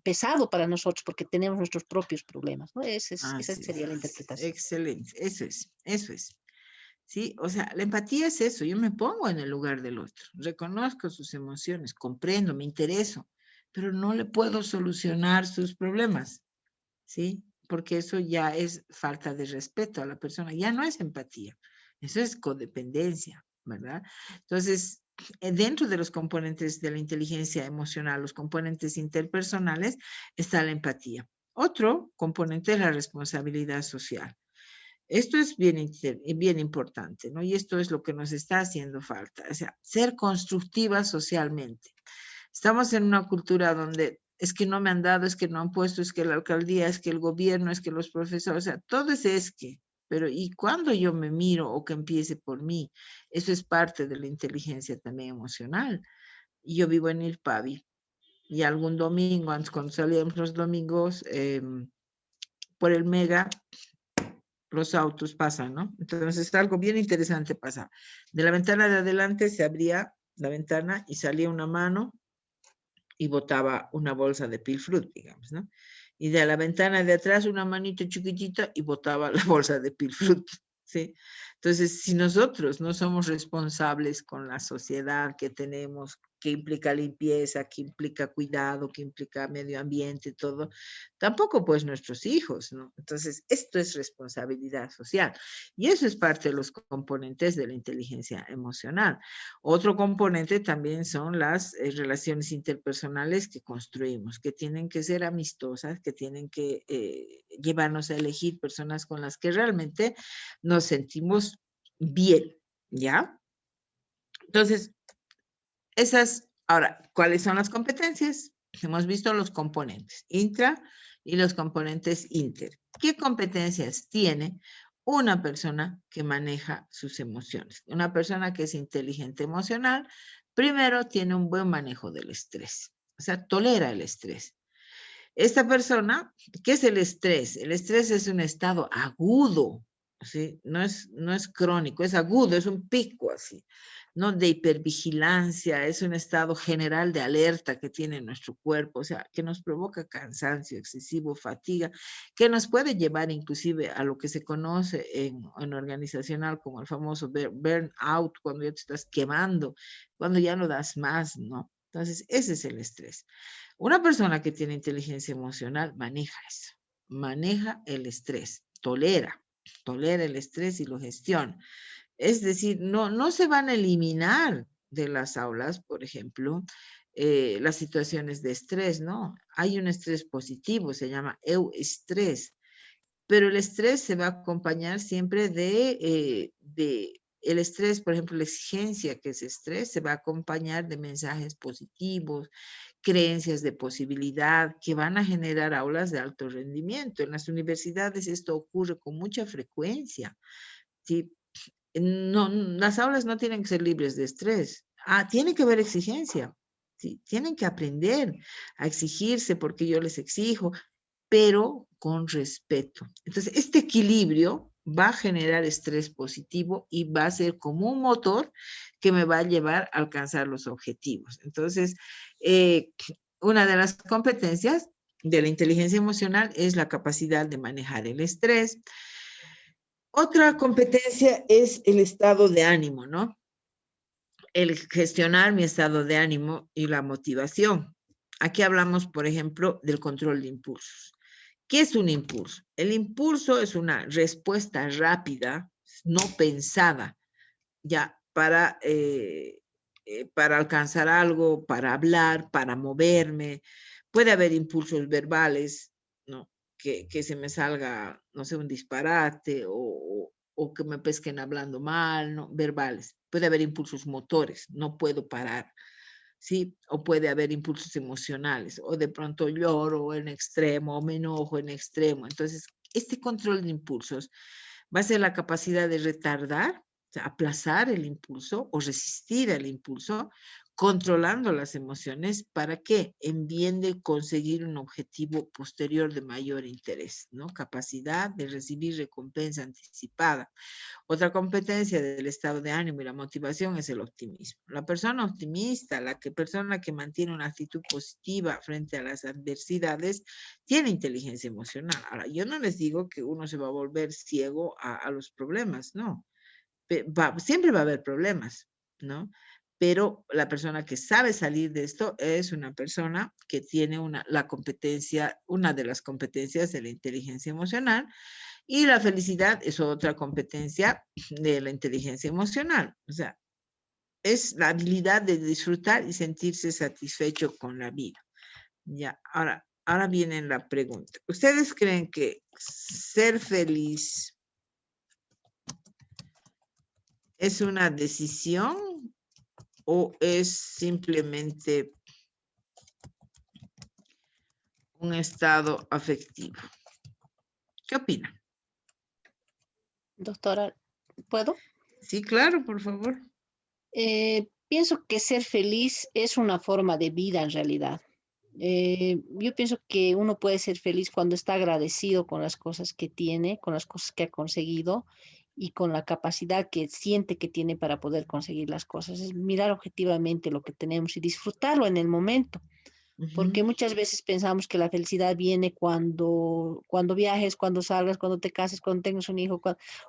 pesado para nosotros porque tenemos nuestros propios problemas, ¿no? Esa Así sería la es. interpretación. Excelente, eso es. Sí, o sea, la empatía es eso, yo me pongo en el lugar del otro, reconozco sus emociones, comprendo, me intereso, pero no le puedo solucionar sus problemas, ¿sí? Porque eso ya es falta de respeto a la persona, ya no es empatía, eso es codependencia, ¿verdad? Entonces, dentro de los componentes de la inteligencia emocional, los componentes interpersonales, está la empatía. Otro componente es la responsabilidad social. Esto es bien importante, ¿no? Y esto es lo que nos está haciendo falta, o sea, ser constructiva socialmente. Estamos en una cultura donde es que no me han dado, es que no han puesto, es que la alcaldía, es que el gobierno, es que los profesores, o sea, todo es que, pero ¿y cuando yo me miro o que empiece por mí? Eso es parte de la inteligencia también emocional. Y yo vivo en Irpavi y algún domingo, antes cuando salíamos los domingos, por el Mega, los autos pasan, ¿no? Entonces algo bien interesante pasa. De la ventana de adelante se abría la ventana y salía una mano y botaba una bolsa de pilfrut, digamos, ¿no? Y de la ventana de atrás una manito chiquitita y botaba la bolsa de pilfrut, ¿sí? Entonces, si nosotros no somos responsables con la sociedad que tenemos, que implica limpieza, que implica cuidado, que implica medio ambiente, todo, tampoco pues nuestros hijos, ¿no? Entonces, esto es responsabilidad social. Y eso es parte de los componentes de la inteligencia emocional. Otro componente también son las relaciones interpersonales que construimos, que tienen que ser amistosas, que tienen que llevarnos a elegir personas con las que realmente nos sentimos bien, ¿ya? Entonces, ahora, ¿cuáles son las competencias? Hemos visto los componentes intra y los componentes inter. ¿Qué competencias tiene una persona que maneja sus emociones? Una persona que es inteligente emocional, primero tiene un buen manejo del estrés, o sea, tolera el estrés. Esta persona, ¿qué es el estrés? El estrés es un estado agudo, ¿sí? No es crónico, es agudo, es un pico así, ¿no? De hipervigilancia, es un estado general de alerta que tiene nuestro cuerpo, o sea, que nos provoca cansancio excesivo, fatiga, que nos puede llevar inclusive a lo que se conoce en organizacional como el famoso burnout, cuando ya te estás quemando, cuando ya no das más, ¿no? Entonces, ese es el estrés. Una persona que tiene inteligencia emocional maneja eso, maneja el estrés, tolera el estrés y lo gestiona. Es decir, no se van a eliminar de las aulas, por ejemplo, las situaciones de estrés, ¿no? Hay un estrés positivo, se llama euestrés, pero el estrés se va a acompañar siempre de el estrés, por ejemplo, la exigencia que es estrés, se va a acompañar de mensajes positivos, creencias de posibilidad que van a generar aulas de alto rendimiento. En las universidades esto ocurre con mucha frecuencia. ¿Sí? No, las aulas no tienen que ser libres de estrés. Tiene que haber exigencia. ¿Sí? Tienen que aprender a exigirse porque yo les exijo, pero con respeto. Entonces, este equilibrio va a generar estrés positivo y va a ser como un motor que me va a llevar a alcanzar los objetivos. Entonces, una de las competencias de la inteligencia emocional es la capacidad de manejar el estrés. Otra competencia es el estado de ánimo, ¿no? El gestionar mi estado de ánimo y la motivación. Aquí hablamos, por ejemplo, del control de impulsos. ¿Qué es un impulso? El impulso es una respuesta rápida, no pensada, ya para alcanzar algo, para hablar, para moverme. Puede haber impulsos verbales, ¿no? Que se me salga, no sé, un disparate o que me pesquen hablando mal, ¿no? Verbales. Puede haber impulsos motores, no puedo parar. ¿Sí? O puede haber impulsos emocionales, o de pronto lloro en extremo, o me enojo en extremo. Entonces, este control de impulsos va a ser la capacidad de retardar, o sea, aplazar el impulso o resistir al impulso controlando las emociones, ¿para qué? En bien de conseguir un objetivo posterior de mayor interés, ¿no? Capacidad de recibir recompensa anticipada. Otra competencia del estado de ánimo y la motivación es el optimismo. La persona optimista, persona que mantiene una actitud positiva frente a las adversidades, tiene inteligencia emocional. Ahora, yo no les digo que uno se va a volver ciego a los problemas, no. Siempre va a haber problemas, ¿no? Pero la persona que sabe salir de esto es una persona que tiene una de las competencias de la inteligencia emocional, y la felicidad es otra competencia de la inteligencia emocional. O sea, es la habilidad de disfrutar y sentirse satisfecho con la vida. Ya, ahora viene la pregunta. ¿Ustedes creen que ser feliz es una decisión o es simplemente un estado afectivo? ¿Qué opinan? Doctora, ¿puedo? Sí, claro, por favor. Pienso que ser feliz es una forma de vida en realidad. Yo pienso que uno puede ser feliz cuando está agradecido con las cosas que tiene, con las cosas que ha conseguido y con la capacidad que siente que tiene para poder conseguir las cosas. Es mirar objetivamente lo que tenemos y disfrutarlo en el momento. Porque muchas veces pensamos que la felicidad viene cuando viajes, cuando salgas, cuando te cases, cuando tengas un hijo.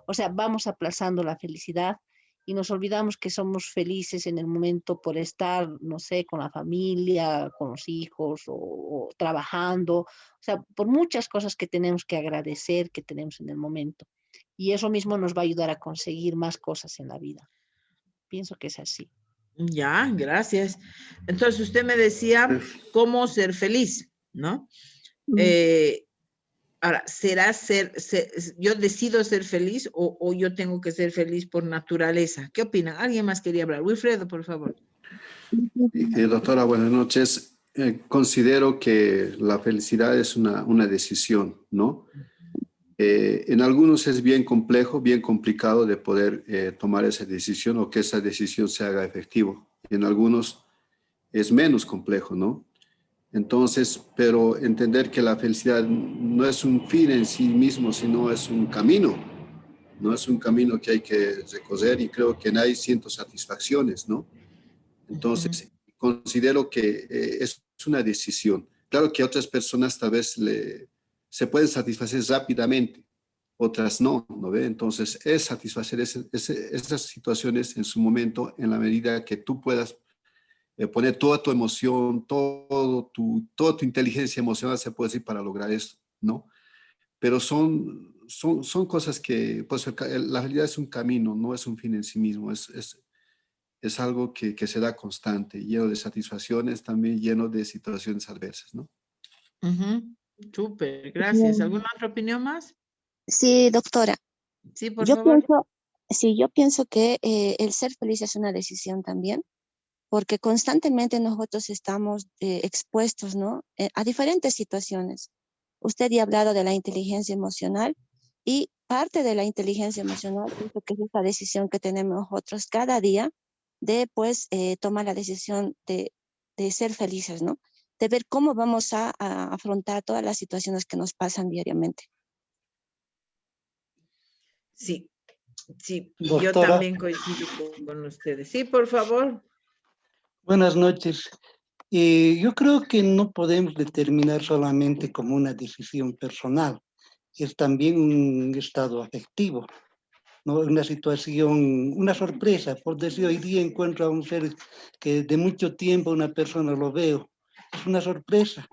O sea, vamos aplazando la felicidad y nos olvidamos que somos felices en el momento por estar, no sé, con la familia, con los hijos o trabajando. O sea, por muchas cosas que tenemos que agradecer que tenemos en el momento. Y eso mismo nos va a ayudar a conseguir más cosas en la vida. Pienso que es así. Ya, gracias. Entonces usted me decía cómo ser feliz, ¿no? Ahora, yo decido ser feliz o yo tengo que ser feliz por naturaleza? ¿Qué opinan? ¿Alguien más quería hablar? Wilfredo, por favor. Doctora, buenas noches. Considero que la felicidad es una decisión, ¿no? En algunos es bien complejo, bien complicado de poder tomar esa decisión o que esa decisión se haga efectivo. En algunos es menos complejo, ¿no? Entonces, pero entender que la felicidad no es un fin en sí mismo, sino es un camino, ¿no? Es un camino que hay que recorrer y creo que hay ciertas satisfacciones, ¿no? Entonces, considero que es una decisión. Claro que otras personas tal vez se pueden satisfacer rápidamente, otras no, ¿no ve? Entonces, es satisfacer esas situaciones en su momento en la medida que tú puedas poner toda tu emoción, toda tu inteligencia emocional, se puede decir, para lograr esto, ¿no? Pero son cosas que, pues, la realidad es un camino, no es un fin en sí mismo, es algo que se da constante, lleno de satisfacciones, también lleno de situaciones adversas, ¿no? Súper, gracias. ¿Alguna otra opinión más? Sí, doctora. Sí, por favor. Yo pienso que el ser feliz es una decisión también, porque constantemente nosotros estamos expuestos, ¿no? A diferentes situaciones. Usted ya ha hablado de la inteligencia emocional y parte de la inteligencia emocional pienso que es esta decisión que tenemos nosotros cada día de, pues, tomar la decisión de ser felices, ¿no? De ver cómo vamos a afrontar todas las situaciones que nos pasan diariamente. Sí, sí, y Doctora. yo también coincido con ustedes. Sí, por favor. Buenas noches. Yo creo que no podemos determinar solamente como una decisión personal, es también un estado afectivo, ¿no? Una situación, una sorpresa, por decir, hoy día encuentro a un ser que de mucho tiempo una persona lo veo, es una sorpresa,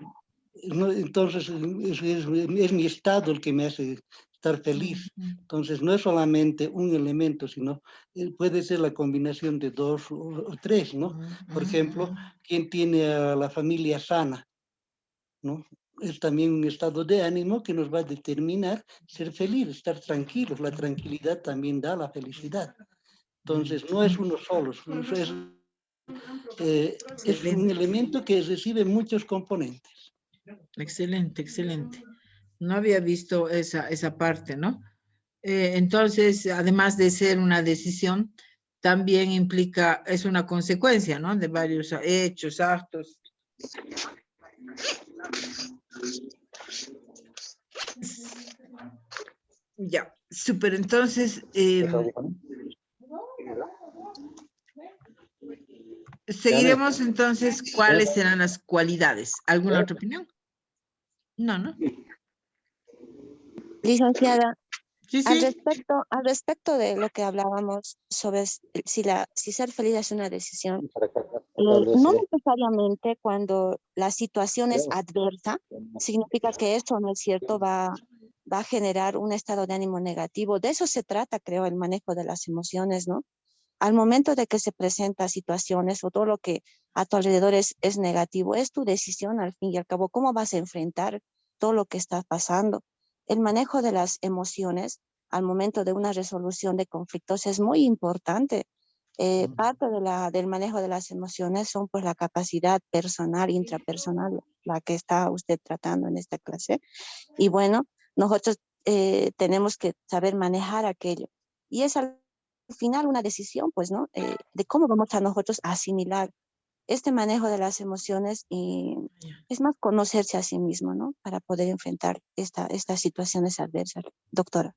¿no? Entonces es mi estado el que me hace estar feliz. Entonces no es solamente un elemento, sino puede ser la combinación de dos o tres, ¿no? Por ejemplo, quien tiene a la familia sana, ¿no? Es también un estado de ánimo que nos va a determinar ser feliz, estar tranquilos. La tranquilidad también da la felicidad. Entonces no es uno solo, es un elemento que recibe muchos componentes. Excelente, excelente. No había visto esa parte, ¿no? Entonces, además de ser una decisión, también implica, es una consecuencia, ¿no? De varios hechos, actos. Ya, súper. Entonces, seguiremos entonces cuáles serán las cualidades. ¿Alguna otra opinión? No, ¿no? Licenciada, Sí, al sí. respecto de lo que hablábamos sobre si ser feliz es una decisión, no necesariamente cuando la situación es adversa, significa que eso no es cierto, va a generar un estado de ánimo negativo. De eso se trata, creo, el manejo de las emociones, ¿no? Al momento de que se presentan situaciones o todo lo que a tu alrededor es negativo, es tu decisión al fin y al cabo, cómo vas a enfrentar todo lo que está pasando. El manejo de las emociones al momento de una resolución de conflictos es muy importante. Parte del manejo de las emociones son pues la capacidad personal, intrapersonal, la que está usted tratando en esta clase. Y bueno, nosotros tenemos que saber manejar aquello. Y es al final una decisión, pues, ¿no? De cómo vamos a nosotros asimilar este manejo de las emociones y es más conocerse a sí mismo, ¿no? Para poder enfrentar estas situaciones adversas, doctora.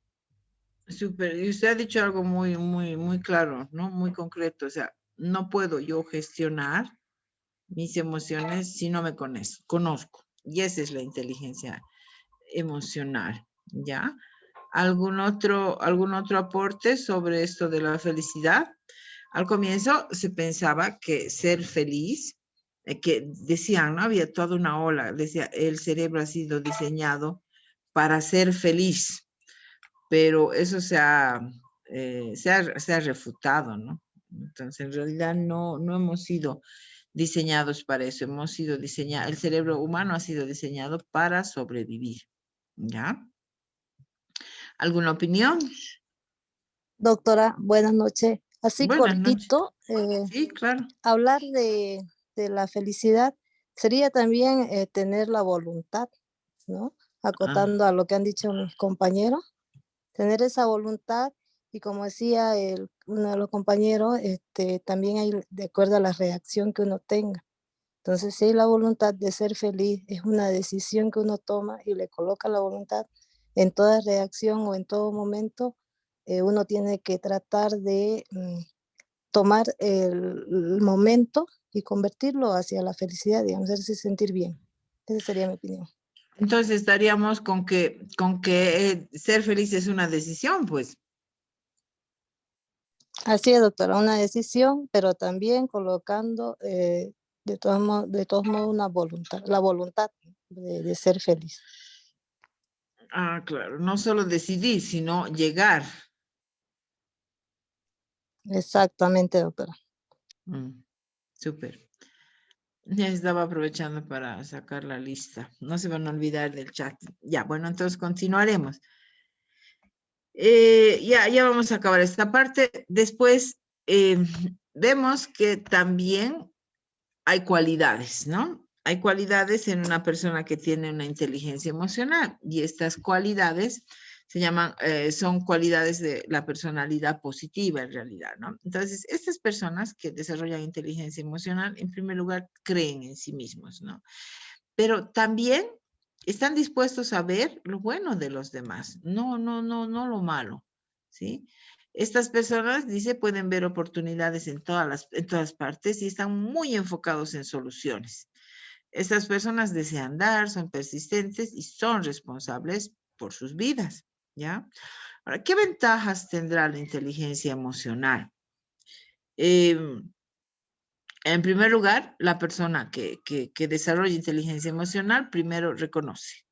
Súper. Y usted ha dicho algo muy, muy, muy claro, ¿no? Muy concreto. O sea, no puedo yo gestionar mis emociones si no me conozco. Y esa es la inteligencia emocional, ¿ya? ¿Algún otro aporte sobre esto de la felicidad? Al comienzo se pensaba que ser feliz, que decían, ¿no? Había toda una ola, decía, el cerebro ha sido diseñado para ser feliz, pero eso se ha refutado, ¿no? Entonces, en realidad no hemos sido diseñados para eso, hemos sido diseñados, el cerebro humano ha sido diseñado para sobrevivir, ¿ya? ¿Alguna opinión? Doctora, buenas noches. Así Buenas noches. cortito, Sí, claro. hablar de la felicidad sería también tener la voluntad, ¿no? Acotando a lo que han dicho mis compañeros, tener esa voluntad y como decía uno de los compañeros, también hay de acuerdo a la reacción que uno tenga. Entonces, si hay la voluntad de ser feliz, es una decisión que uno toma y le coloca la voluntad en toda reacción o en todo momento, uno tiene que tratar de tomar el momento y convertirlo hacia la felicidad, digamos, hacerse sentir bien. Esa sería mi opinión. Entonces estaríamos con que ser feliz es una decisión, pues. Así es, doctora, una decisión, pero también colocando de todos modos una voluntad, la voluntad de ser feliz. Ah, claro, no solo decidir, sino llegar. Exactamente, doctora. Súper. Ya estaba aprovechando para sacar la lista. No se van a olvidar del chat. Ya, bueno, entonces continuaremos. Ya vamos a acabar esta parte. Después vemos que también hay cualidades, ¿no? Hay cualidades en una persona que tiene una inteligencia emocional y estas cualidades se llaman, son cualidades de la personalidad positiva en realidad, ¿no? Entonces, estas personas que desarrollan inteligencia emocional, en primer lugar, creen en sí mismos, ¿no? Pero también están dispuestos a ver lo bueno de los demás, no lo malo, ¿sí? Estas personas, dice, pueden ver oportunidades en todas partes y están muy enfocados en soluciones. Estas personas desean dar, son persistentes y son responsables por sus vidas, ¿ya? Ahora, ¿qué ventajas tendrá la inteligencia emocional? En primer lugar, la persona que desarrolla inteligencia emocional primero reconoce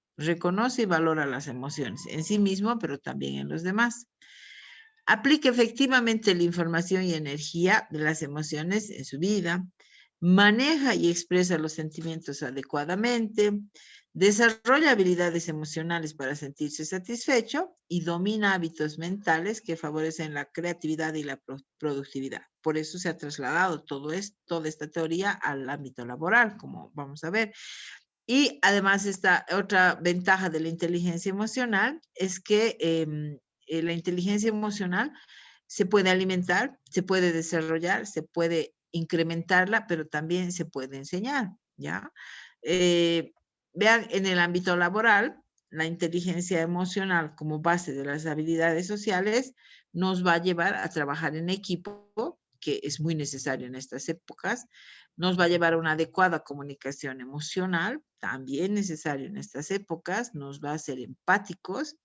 y valora las emociones en sí mismo, pero también en los demás. Aplica efectivamente la información y energía de las emociones en su vida, maneja y expresa los sentimientos adecuadamente, desarrolla habilidades emocionales para sentirse satisfecho y domina hábitos mentales que favorecen la creatividad y la productividad. Por eso se ha trasladado toda esta teoría al ámbito laboral, como vamos a ver. Y además esta otra ventaja de la inteligencia emocional es que la inteligencia emocional se puede alimentar, se puede desarrollar, se puede incrementarla, pero también se puede enseñar, ¿ya? Vean, en el ámbito laboral, la inteligencia emocional como base de las habilidades sociales nos va a llevar a trabajar en equipo, que es muy necesario en estas épocas, nos va a llevar a una adecuada comunicación emocional, también necesario en estas épocas, nos va a hacer empáticos,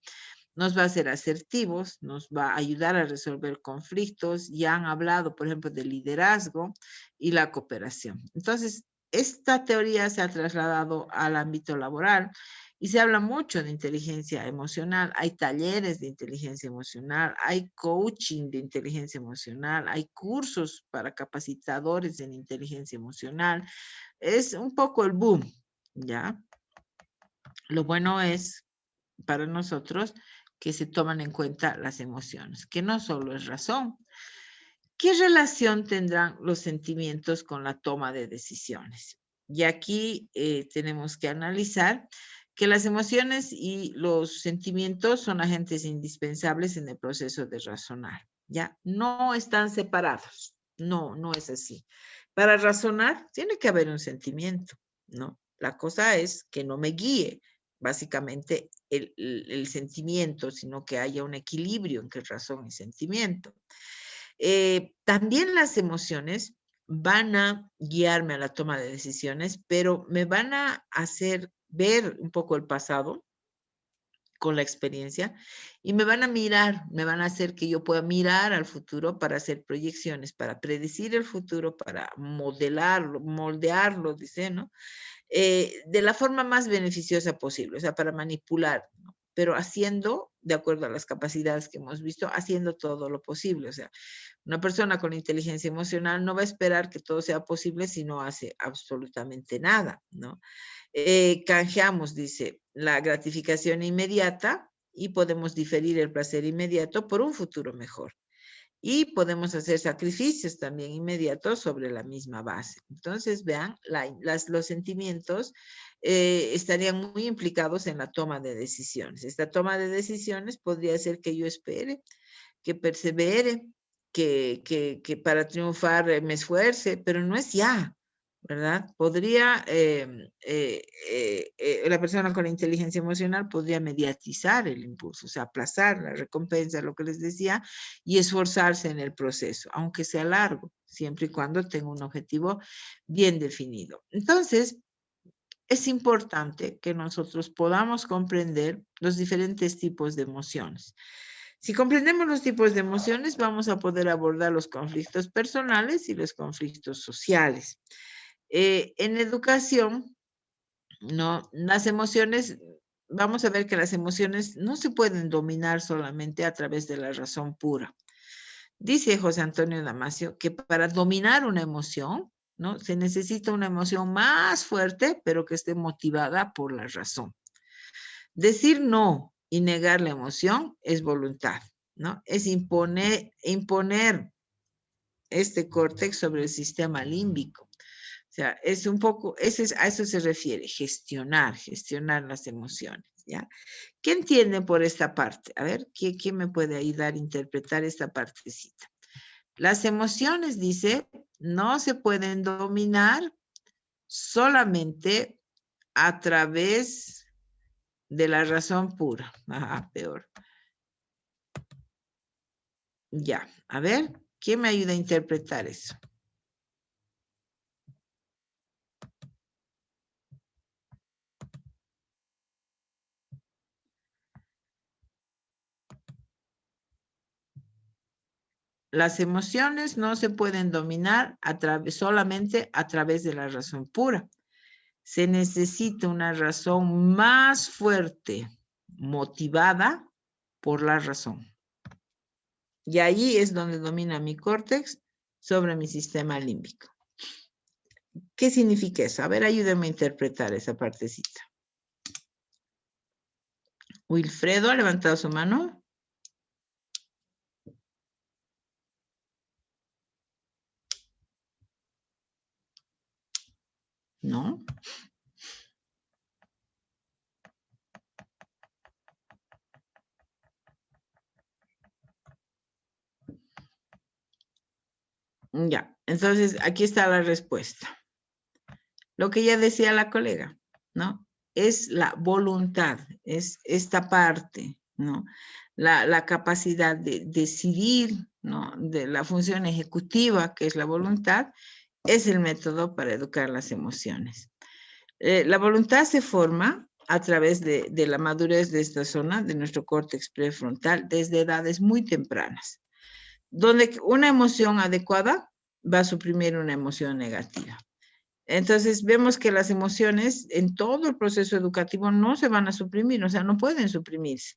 nos va a hacer asertivos, nos va a ayudar a resolver conflictos. Ya han hablado, por ejemplo, del liderazgo y la cooperación. Entonces, esta teoría se ha trasladado al ámbito laboral y se habla mucho de inteligencia emocional. Hay talleres de inteligencia emocional, hay coaching de inteligencia emocional, hay cursos para capacitadores en inteligencia emocional. Es un poco el boom, ¿ya? Lo bueno es para nosotros que se toman en cuenta las emociones, que no solo es razón. ¿Qué relación tendrán los sentimientos con la toma de decisiones? Y aquí tenemos que analizar que las emociones y los sentimientos son agentes indispensables en el proceso de razonar, ¿ya? No están separados, no es así. Para razonar tiene que haber un sentimiento, ¿no? La cosa es que no me guíe básicamente el sentimiento, sino que haya un equilibrio entre razón y sentimiento. También las emociones van a guiarme a la toma de decisiones, pero me van a hacer ver un poco el pasado con la experiencia y me van a mirar, me van a hacer que yo pueda mirar al futuro para hacer proyecciones, para predecir el futuro, para modelarlo, moldearlo, dice, ¿no? De la forma más beneficiosa posible, o sea, para manipular, ¿no? Pero haciendo, de acuerdo a las capacidades que hemos visto, haciendo todo lo posible. O sea, una persona con inteligencia emocional no va a esperar que todo sea posible si no hace absolutamente nada, ¿no? Canjeamos, dice, la gratificación inmediata y podemos diferir el placer inmediato por un futuro mejor. Y podemos hacer sacrificios también inmediatos sobre la misma base. Entonces, vean, los sentimientos estarían muy implicados en la toma de decisiones. Esta toma de decisiones podría ser que yo espere, que persevere, que para triunfar me esfuerce, pero no es ya, ¿verdad? Podría, la persona con la inteligencia emocional podría mediatizar el impulso, o sea, aplazar la recompensa, lo que les decía, y esforzarse en el proceso, aunque sea largo, siempre y cuando tenga un objetivo bien definido. Entonces, es importante que nosotros podamos comprender los diferentes tipos de emociones. Si comprendemos los tipos de emociones, vamos a poder abordar los conflictos personales y los conflictos sociales. En educación, ¿no? Las emociones, vamos a ver que las emociones no se pueden dominar solamente a través de la razón pura. Dice José Antonio Damasio que para dominar una emoción, ¿no? Se necesita una emoción más fuerte, pero que esté motivada por la razón. Decir no y negar la emoción es voluntad, ¿no? Es imponer este córtex sobre el sistema límbico. O sea, es un poco, a eso se refiere, gestionar las emociones, ¿ya? ¿Qué entienden por esta parte? A ver, ¿quién me puede ayudar a interpretar esta partecita? Las emociones, dice, no se pueden dominar solamente a través de la razón pura. Ajá, peor. Ya, a ver, ¿quién me ayuda a interpretar eso? Las emociones no se pueden dominar solamente a través de la razón pura. Se necesita una razón más fuerte, motivada por la razón. Y ahí es donde domina mi córtex sobre mi sistema límbico. ¿Qué significa eso? A ver, ayúdenme a interpretar esa partecita. Wilfredo ha levantado su mano. ¿No? Ya, entonces aquí está la respuesta. Lo que ya decía la colega, ¿no? Es la voluntad, es esta parte, ¿no? La capacidad de decidir, ¿no? De la función ejecutiva, que es la voluntad, es el método para educar las emociones. La voluntad se forma a través de la madurez de esta zona, de nuestro córtex prefrontal, desde edades muy tempranas, donde una emoción adecuada va a suprimir una emoción negativa. Entonces vemos que las emociones en todo el proceso educativo no se van a suprimir, o sea, no pueden suprimirse.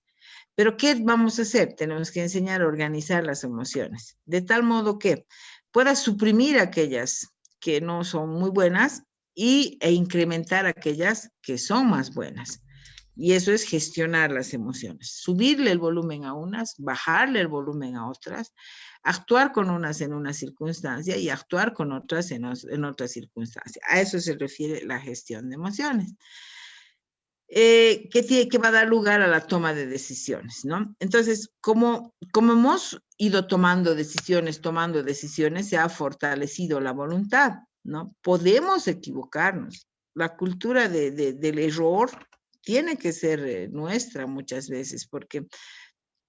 Pero ¿qué vamos a hacer? Tenemos que enseñar a organizar las emociones, de tal modo que pueda suprimir aquellas que no son muy buenas e incrementar aquellas que son más buenas. Y eso es gestionar las emociones, subirle el volumen a unas, bajarle el volumen a otras, actuar con unas en una circunstancia y actuar con otras en otra circunstancia. A eso se refiere la gestión de emociones. Que va a dar lugar a la toma de decisiones, ¿no? Entonces, como hemos ido tomando decisiones, se ha fortalecido la voluntad, ¿no? Podemos equivocarnos. La cultura del error tiene que ser nuestra muchas veces, porque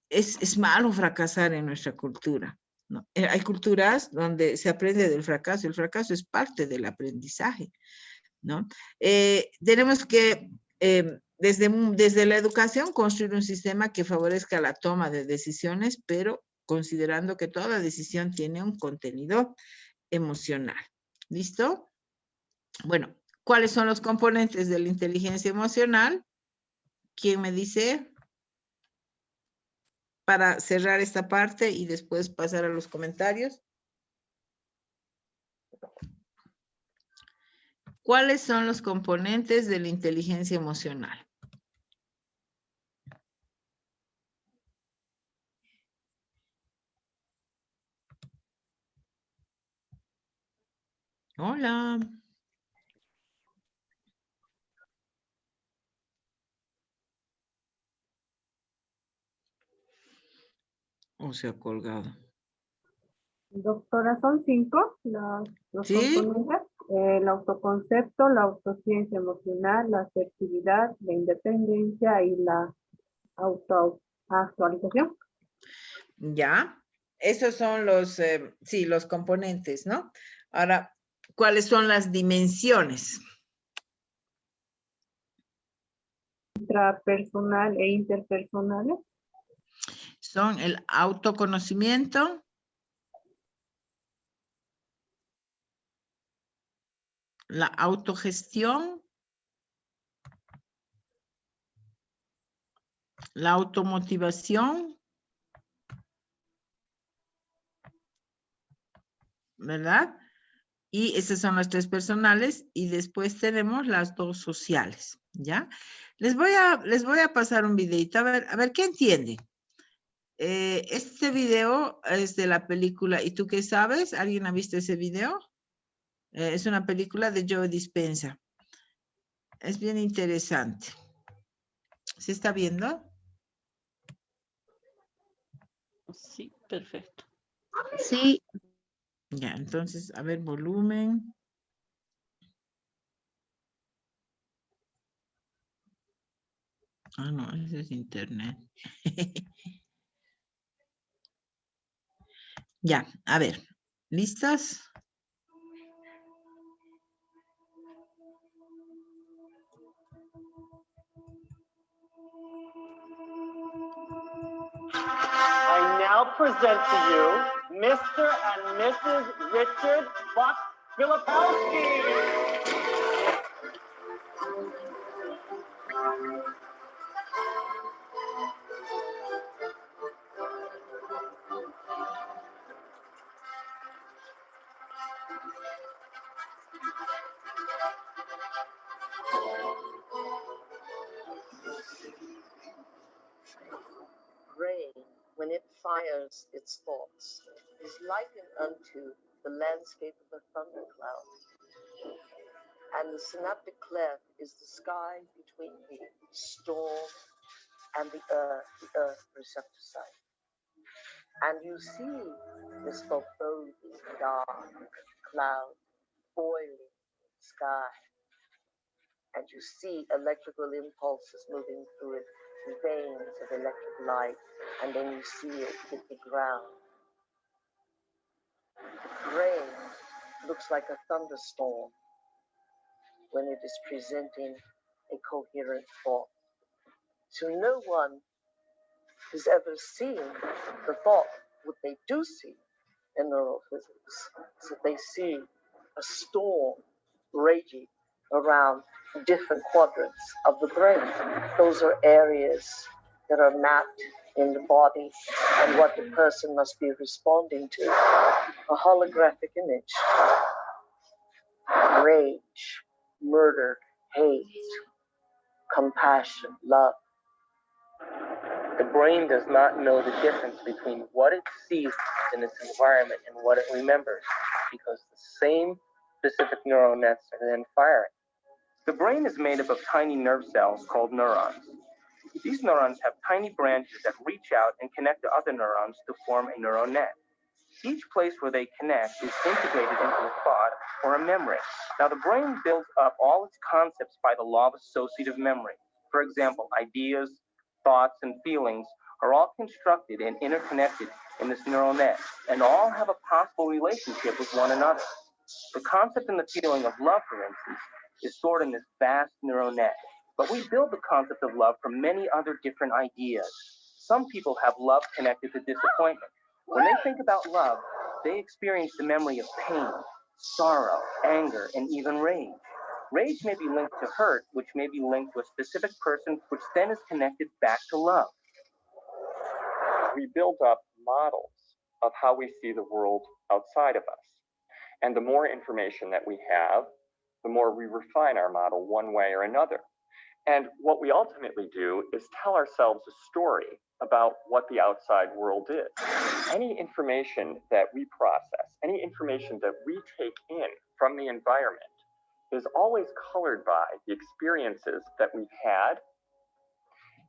es malo fracasar en nuestra cultura, ¿no? Hay culturas donde se aprende del fracaso, el fracaso es parte del aprendizaje, ¿no? Tenemos que, desde la educación, construir un sistema que favorezca la toma de decisiones, pero considerando que toda decisión tiene un contenido emocional. ¿Listo? Bueno, ¿cuáles son los componentes de la inteligencia emocional? ¿Quién me dice? Para cerrar esta parte y después pasar a los comentarios. ¿Cuáles son los componentes de la inteligencia emocional? Hola. ¿O se ha colgado? Doctora, son 5 los ¿Sí? componentes. El autoconcepto, la autociencia emocional, la asertividad, la independencia y la autoactualización. Ya. Esos son los, sí, los componentes, ¿no? Ahora, ¿cuáles son las dimensiones? Intrapersonal e interpersonales. Son el autoconocimiento, la autogestión, la automotivación, ¿verdad? Y esas son las 3 personales y después tenemos las 2 sociales, ¿ya? Les voy a pasar un videito, a ver, ¿qué entiende? Este video es de la película ¿Y tú qué sabes? ¿Alguien ha visto ese video? Es una película de Joe Dispenza. Es bien interesante. ¿Se está viendo? Sí, perfecto. Sí. Ya, entonces, a ver, volumen. Ah, no, ese es internet. Ya, a ver, ¿listas? I now present to you Mr. and Mrs. Richard Buck Filipowski. Rain, when it fires its thoughts, is likened unto the landscape of a thundercloud. And the synaptic cleft is the sky between the storm and the earth receptor site. And you see this foreboding dark cloud boiling sky. And you see electrical impulses moving through it, veins of electric light, and then you see it hit the ground. Rain looks like a thunderstorm when it is presenting a coherent thought. So no one has ever seen the thought. What they do see in neurophysics is that they see a storm raging around different quadrants of the brain. Those are areas that are mapped in the body and what the person must be responding to. A holographic image. Rage, murder, hate, compassion, love. The brain does not know the difference between what it sees in its environment and what it remembers, because the same specific neural nets are then firing. The brain is made up of tiny nerve cells called neurons. These neurons have tiny branches that reach out and connect to other neurons to form a neural net. Each place where they connect is integrated into a thought or a memory. Now, the brain builds up all its concepts by the law of associative memory. For example, ideas, thoughts, and feelings are all constructed and interconnected in this neural net, and all have a possible relationship with one another. The concept and the feeling of love, for instance, is stored in this vast neural net. But we build the concept of love from many other different ideas. Some people have love connected to disappointment. When they think about love, they experience the memory of pain, sorrow, anger, and even rage. Rage may be linked to hurt, which may be linked to a specific person, which then is connected back to love. We build up models of how we see the world outside of us. And the more information that we have, the more we refine our model one way or another. And what we ultimately do is tell ourselves a story about what the outside world is. Any information that we process, any information that we take in from the environment is always colored by the experiences that we've had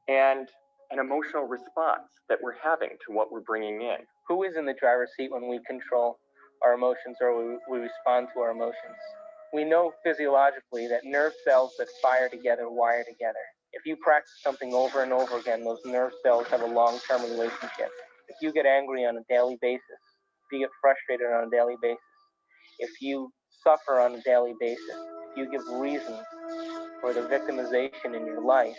and an emotional response that we're having to what we're bringing in. Who is in the driver's seat when we control our emotions or we respond to our emotions? We know physiologically that nerve cells that fire together wire together. If you practice something over and over again, those nerve cells have a long-term relationship. If you get angry on a daily basis, if you get frustrated on a daily basis, if you suffer on a daily basis, if you give reasons for the victimization in your life,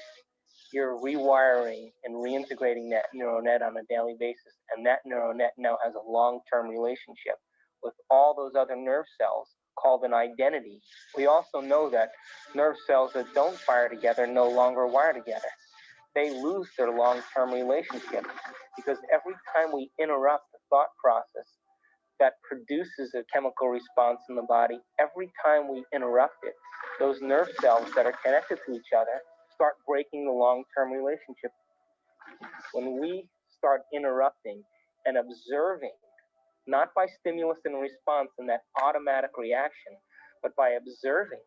you're rewiring and reintegrating that neural net on a daily basis, and that neural net now has a long-term relationship with all those other nerve cells called an identity. We also know that nerve cells that don't fire together no longer wire together. They lose their long-term relationship because every time we interrupt the thought process that produces a chemical response in the body, every time we interrupt it, those nerve cells that are connected to each other start breaking the long-term relationship. When we start interrupting and observing, not by stimulus and response and that automatic reaction, but by observing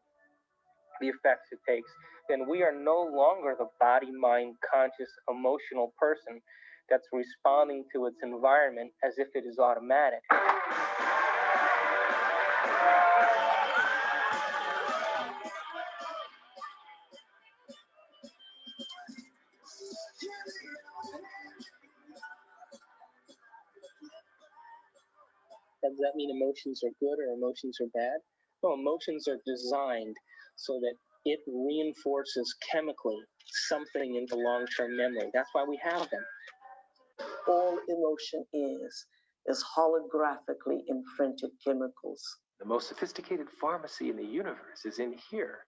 the effects it takes, then we are no longer the body, mind, conscious, emotional person that's responding to its environment as if it is automatic. Does that mean emotions are good or emotions are bad? No, emotions are designed so that it reinforces chemically something into long-term memory. That's why we have them. All emotion is holographically imprinted chemicals. The most sophisticated pharmacy in the universe is in here.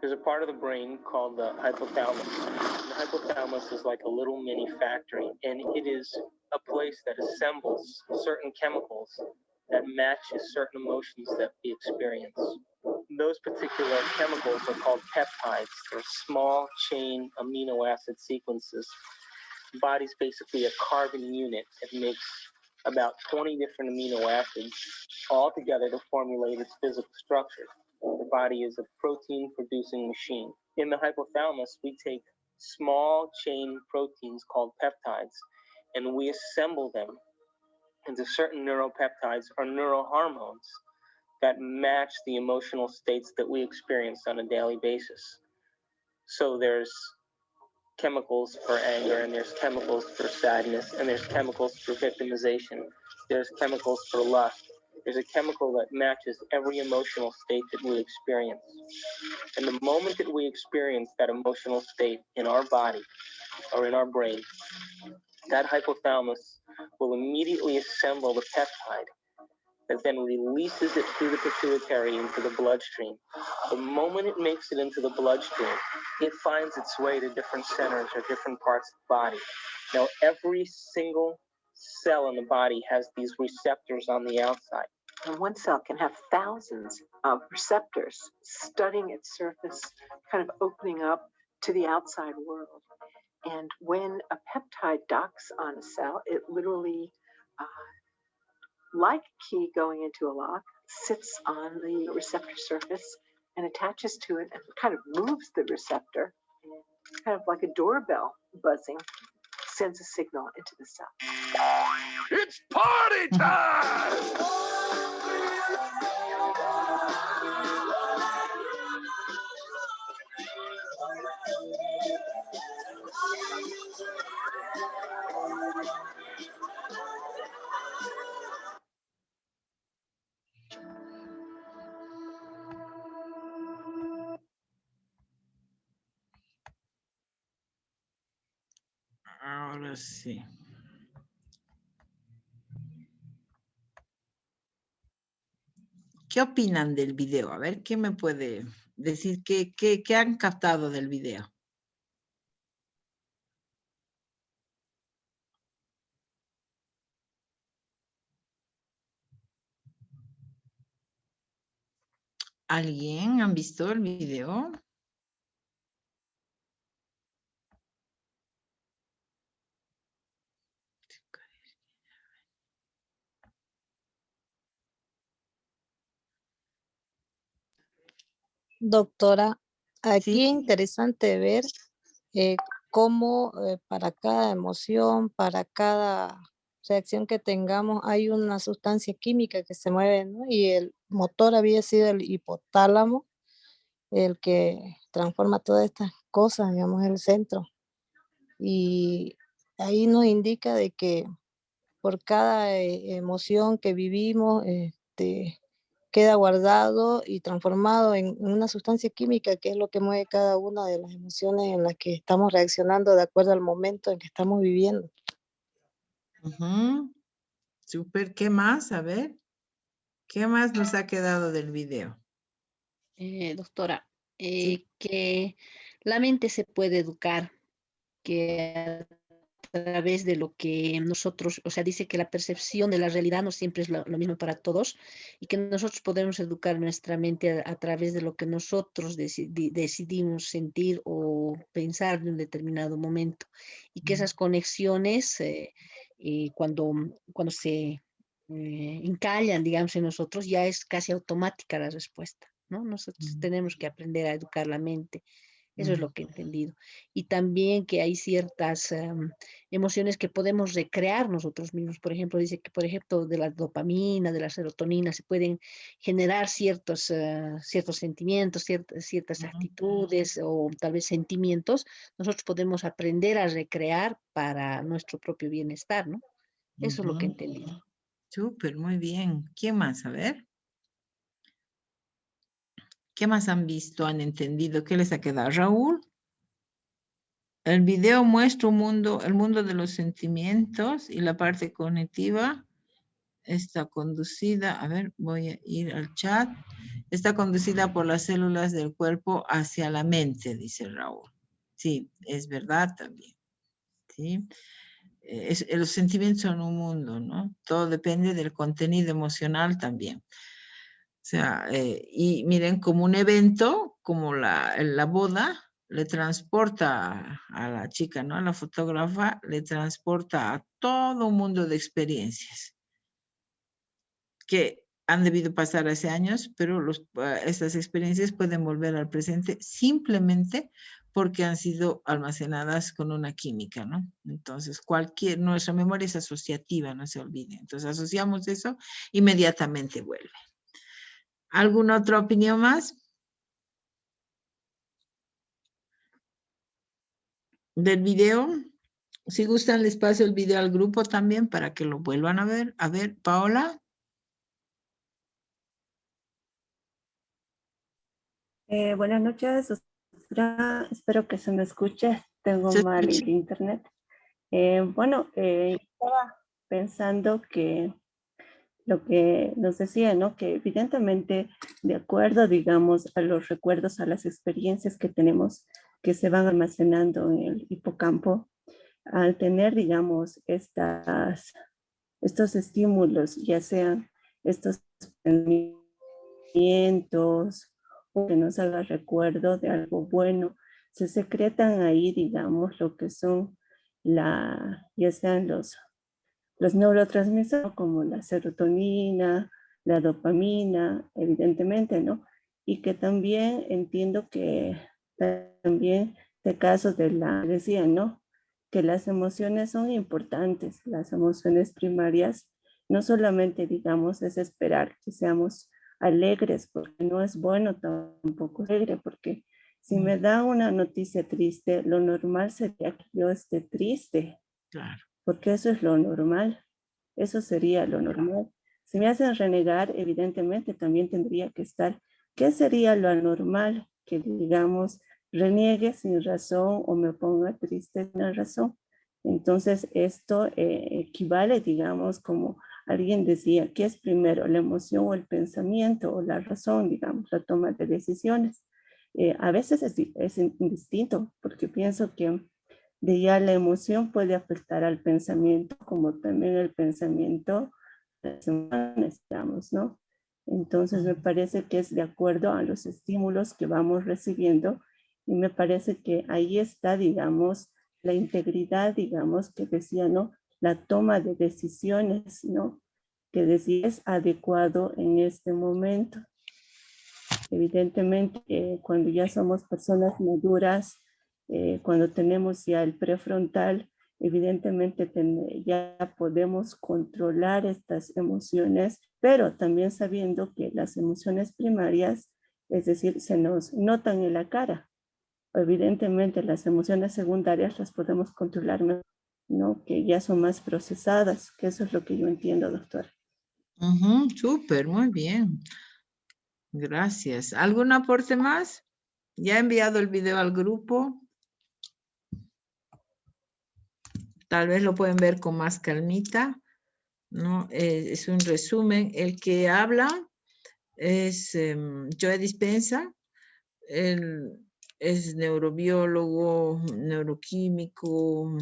There's a part of the brain called the hypothalamus. And the hypothalamus is like a little mini factory, and it is a place that assembles certain chemicals that matches certain emotions that we experience. Those particular chemicals are called peptides. They're small chain amino acid sequences. The body's basically a carbon unit. It makes about 20 different amino acids all together to formulate its physical structure. The body is a protein-producing machine. In the hypothalamus, we take small chain proteins called peptides, and we assemble them into certain neuropeptides or neurohormones that match the emotional states that we experience on a daily basis. So there's chemicals for anger, and there's chemicals for sadness, and there's chemicals for victimization, there's chemicals for lust. There's a chemical that matches every emotional state that we experience. And the moment that we experience that emotional state in our body or in our brain, that hypothalamus will immediately assemble the peptide that then releases it through the pituitary into the bloodstream. The moment it makes it into the bloodstream, it finds its way to different centers or different parts of the body. Now, every single cell in the body has these receptors on the outside. And one cell can have thousands of receptors studying its surface, kind of opening up to the outside world. And when a peptide docks on a cell, it literally, like a key going into a lock, sits on the receptor surface and attaches to it and kind of moves the receptor, kind of like a doorbell buzzing, sends a signal into the cell. It's party time! Ahora sí. ¿Qué opinan del video? A ver, ¿qué me puede decir? ¿Qué han captado del video? ¿Alguien han visto el video? Doctora, aquí es interesante ver cómo para cada emoción, para cada reacción que tengamos, hay una sustancia química que se mueve, ¿no? Y el motor había sido el hipotálamo, el que transforma todas estas cosas, digamos, el centro. Y ahí nos indica de que por cada emoción que vivimos, queda guardado y transformado en una sustancia química que es lo que mueve cada una de las emociones en las que estamos reaccionando de acuerdo al momento en que estamos viviendo. Súper, ¿qué más? A ver, ¿qué más nos ha quedado del video? Doctora, que la mente se puede educar, que a través de lo que nosotros, o sea, dice que la percepción de la realidad no siempre es lo mismo para todos y que nosotros podemos educar nuestra mente a través de lo que nosotros decidimos sentir o pensar de un determinado momento y que esas conexiones cuando se encallan, digamos, en nosotros, ya es casi automática la respuesta, ¿no? Nosotros tenemos que aprender a educar la mente. Eso es lo que he entendido. Y también que hay ciertas emociones que podemos recrear nosotros mismos. Por ejemplo, dice que, por ejemplo, de la dopamina, de la serotonina, se pueden generar ciertos sentimientos, ciertas actitudes o tal vez sentimientos. Nosotros podemos aprender a recrear para nuestro propio bienestar, ¿no? Eso es lo que he entendido. Súper, muy bien. ¿Quién más? A ver. ¿Qué más han visto, han entendido? ¿Qué les ha quedado? Raúl, el video muestra el mundo de los sentimientos y la parte cognitiva está conducida, a ver, voy a ir al chat, está conducida por las células del cuerpo hacia la mente, dice Raúl. Sí, es verdad también. ¿Sí? Los sentimientos son un mundo, ¿no? Todo depende del contenido emocional también. O sea, y miren, como un evento, como la boda, le transporta a la chica, ¿no? A la fotógrafa, le transporta a todo un mundo de experiencias que han debido pasar hace años, pero estas experiencias pueden volver al presente simplemente porque han sido almacenadas con una química, ¿no? Entonces, nuestra memoria es asociativa, no se olvide. Entonces, asociamos eso, inmediatamente vuelve. ¿Alguna otra opinión más? Del video. Si gustan, les paso el video al grupo también para que lo vuelvan a ver. A ver, Paola. Buenas noches, doctora. Espero que se me escuche. Tengo mal el internet. Estaba pensando que lo que nos decía, ¿no? Que evidentemente, de acuerdo, digamos, a los recuerdos, a las experiencias que tenemos, que se van almacenando en el hipocampo, al tener, digamos, estos estímulos, ya sean estos pensamientos o que nos haga recuerdo de algo bueno, se secretan ahí, digamos, lo que son ya sean los neurotransmisores como la serotonina, la dopamina, evidentemente, ¿no? Y que también entiendo que también de casos decían, ¿no? Que las emociones son importantes, las emociones primarias, no solamente, digamos, es esperar que seamos alegres, porque no es bueno tampoco alegre, porque si me da una noticia triste, lo normal sería que yo esté triste. Claro. Porque eso es lo normal, eso sería lo normal. Si me hacen renegar, evidentemente también tendría que estar, ¿qué sería lo anormal? Que digamos, reniegue sin razón o me ponga triste sin razón. Entonces esto equivale, digamos, como alguien decía, ¿qué es primero, la emoción o el pensamiento o la razón, digamos, la toma de decisiones? A veces es indistinto, porque pienso que de ya la emoción puede afectar al pensamiento, como también el pensamiento, las emociones, digamos, ¿no? Entonces me parece que es de acuerdo a los estímulos que vamos recibiendo y me parece que ahí está, digamos, la integridad, digamos, que decía, ¿no? La toma de decisiones, ¿no? Que decía es adecuado en este momento. Evidentemente, cuando ya somos personas maduras, cuando tenemos ya el prefrontal, evidentemente ya podemos controlar estas emociones, pero también sabiendo que las emociones primarias, es decir, se nos notan en la cara. Evidentemente las emociones secundarias las podemos controlar, ¿no? Que ya son más procesadas, que eso es lo que yo entiendo, doctora. Súper, muy bien. Gracias. ¿Algún aporte más? Ya he enviado el video al grupo. Tal vez lo pueden ver con más calmita, ¿no? Es un resumen. El que habla es Joe Dispenza. Él es neurobiólogo, neuroquímico,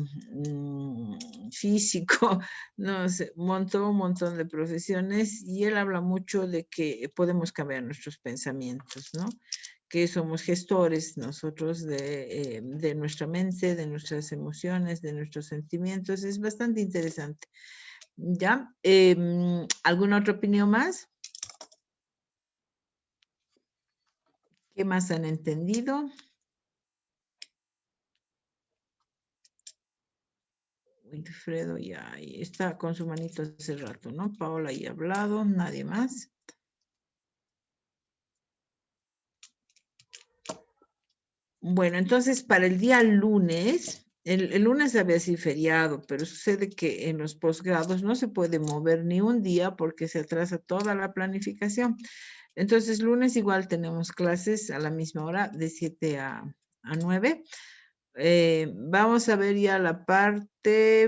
físico, no sé, un montón de profesiones, y él habla mucho de que podemos cambiar nuestros pensamientos, ¿no? Que somos gestores nosotros de nuestra mente, de nuestras emociones, de nuestros sentimientos. Es bastante interesante. ¿Ya? ¿Alguna otra opinión más? ¿Qué más han entendido? Wilfredo ya está con su manito hace rato, ¿no? Paola ya ha hablado, nadie más. Bueno, entonces para el día lunes, el lunes había sido feriado, pero sucede que en los posgrados no se puede mover ni un día porque se atrasa toda la planificación. Entonces lunes igual tenemos clases a la misma hora de 7 a 9. Vamos a ver ya la parte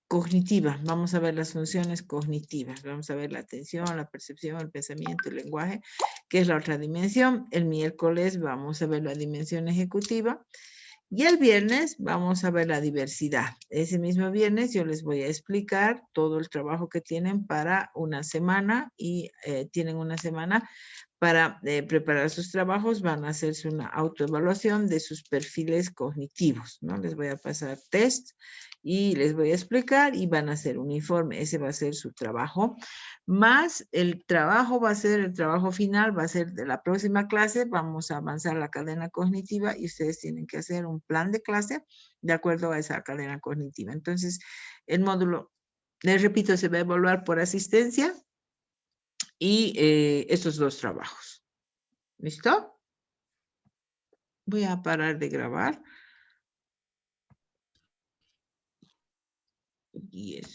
cognitiva, vamos a ver las funciones cognitivas, vamos a ver la atención, la percepción, el pensamiento, el lenguaje, que es la otra dimensión. El miércoles vamos a ver la dimensión ejecutiva y el viernes vamos a ver la diversidad. Ese mismo viernes yo les voy a explicar todo el trabajo que tienen para una semana y tienen una semana Para preparar sus trabajos van a hacerse una autoevaluación de sus perfiles cognitivos, ¿no? Les voy a pasar test y les voy a explicar y van a hacer un informe. Ese va a ser su trabajo. Más el trabajo va a ser, el trabajo final va a ser de la próxima clase. Vamos a avanzar la cadena cognitiva y ustedes tienen que hacer un plan de clase de acuerdo a esa cadena cognitiva. Entonces, el módulo, les repito, se va a evaluar por asistencia y estos dos trabajos. ¿Listo? Voy a parar de grabar. Y eso.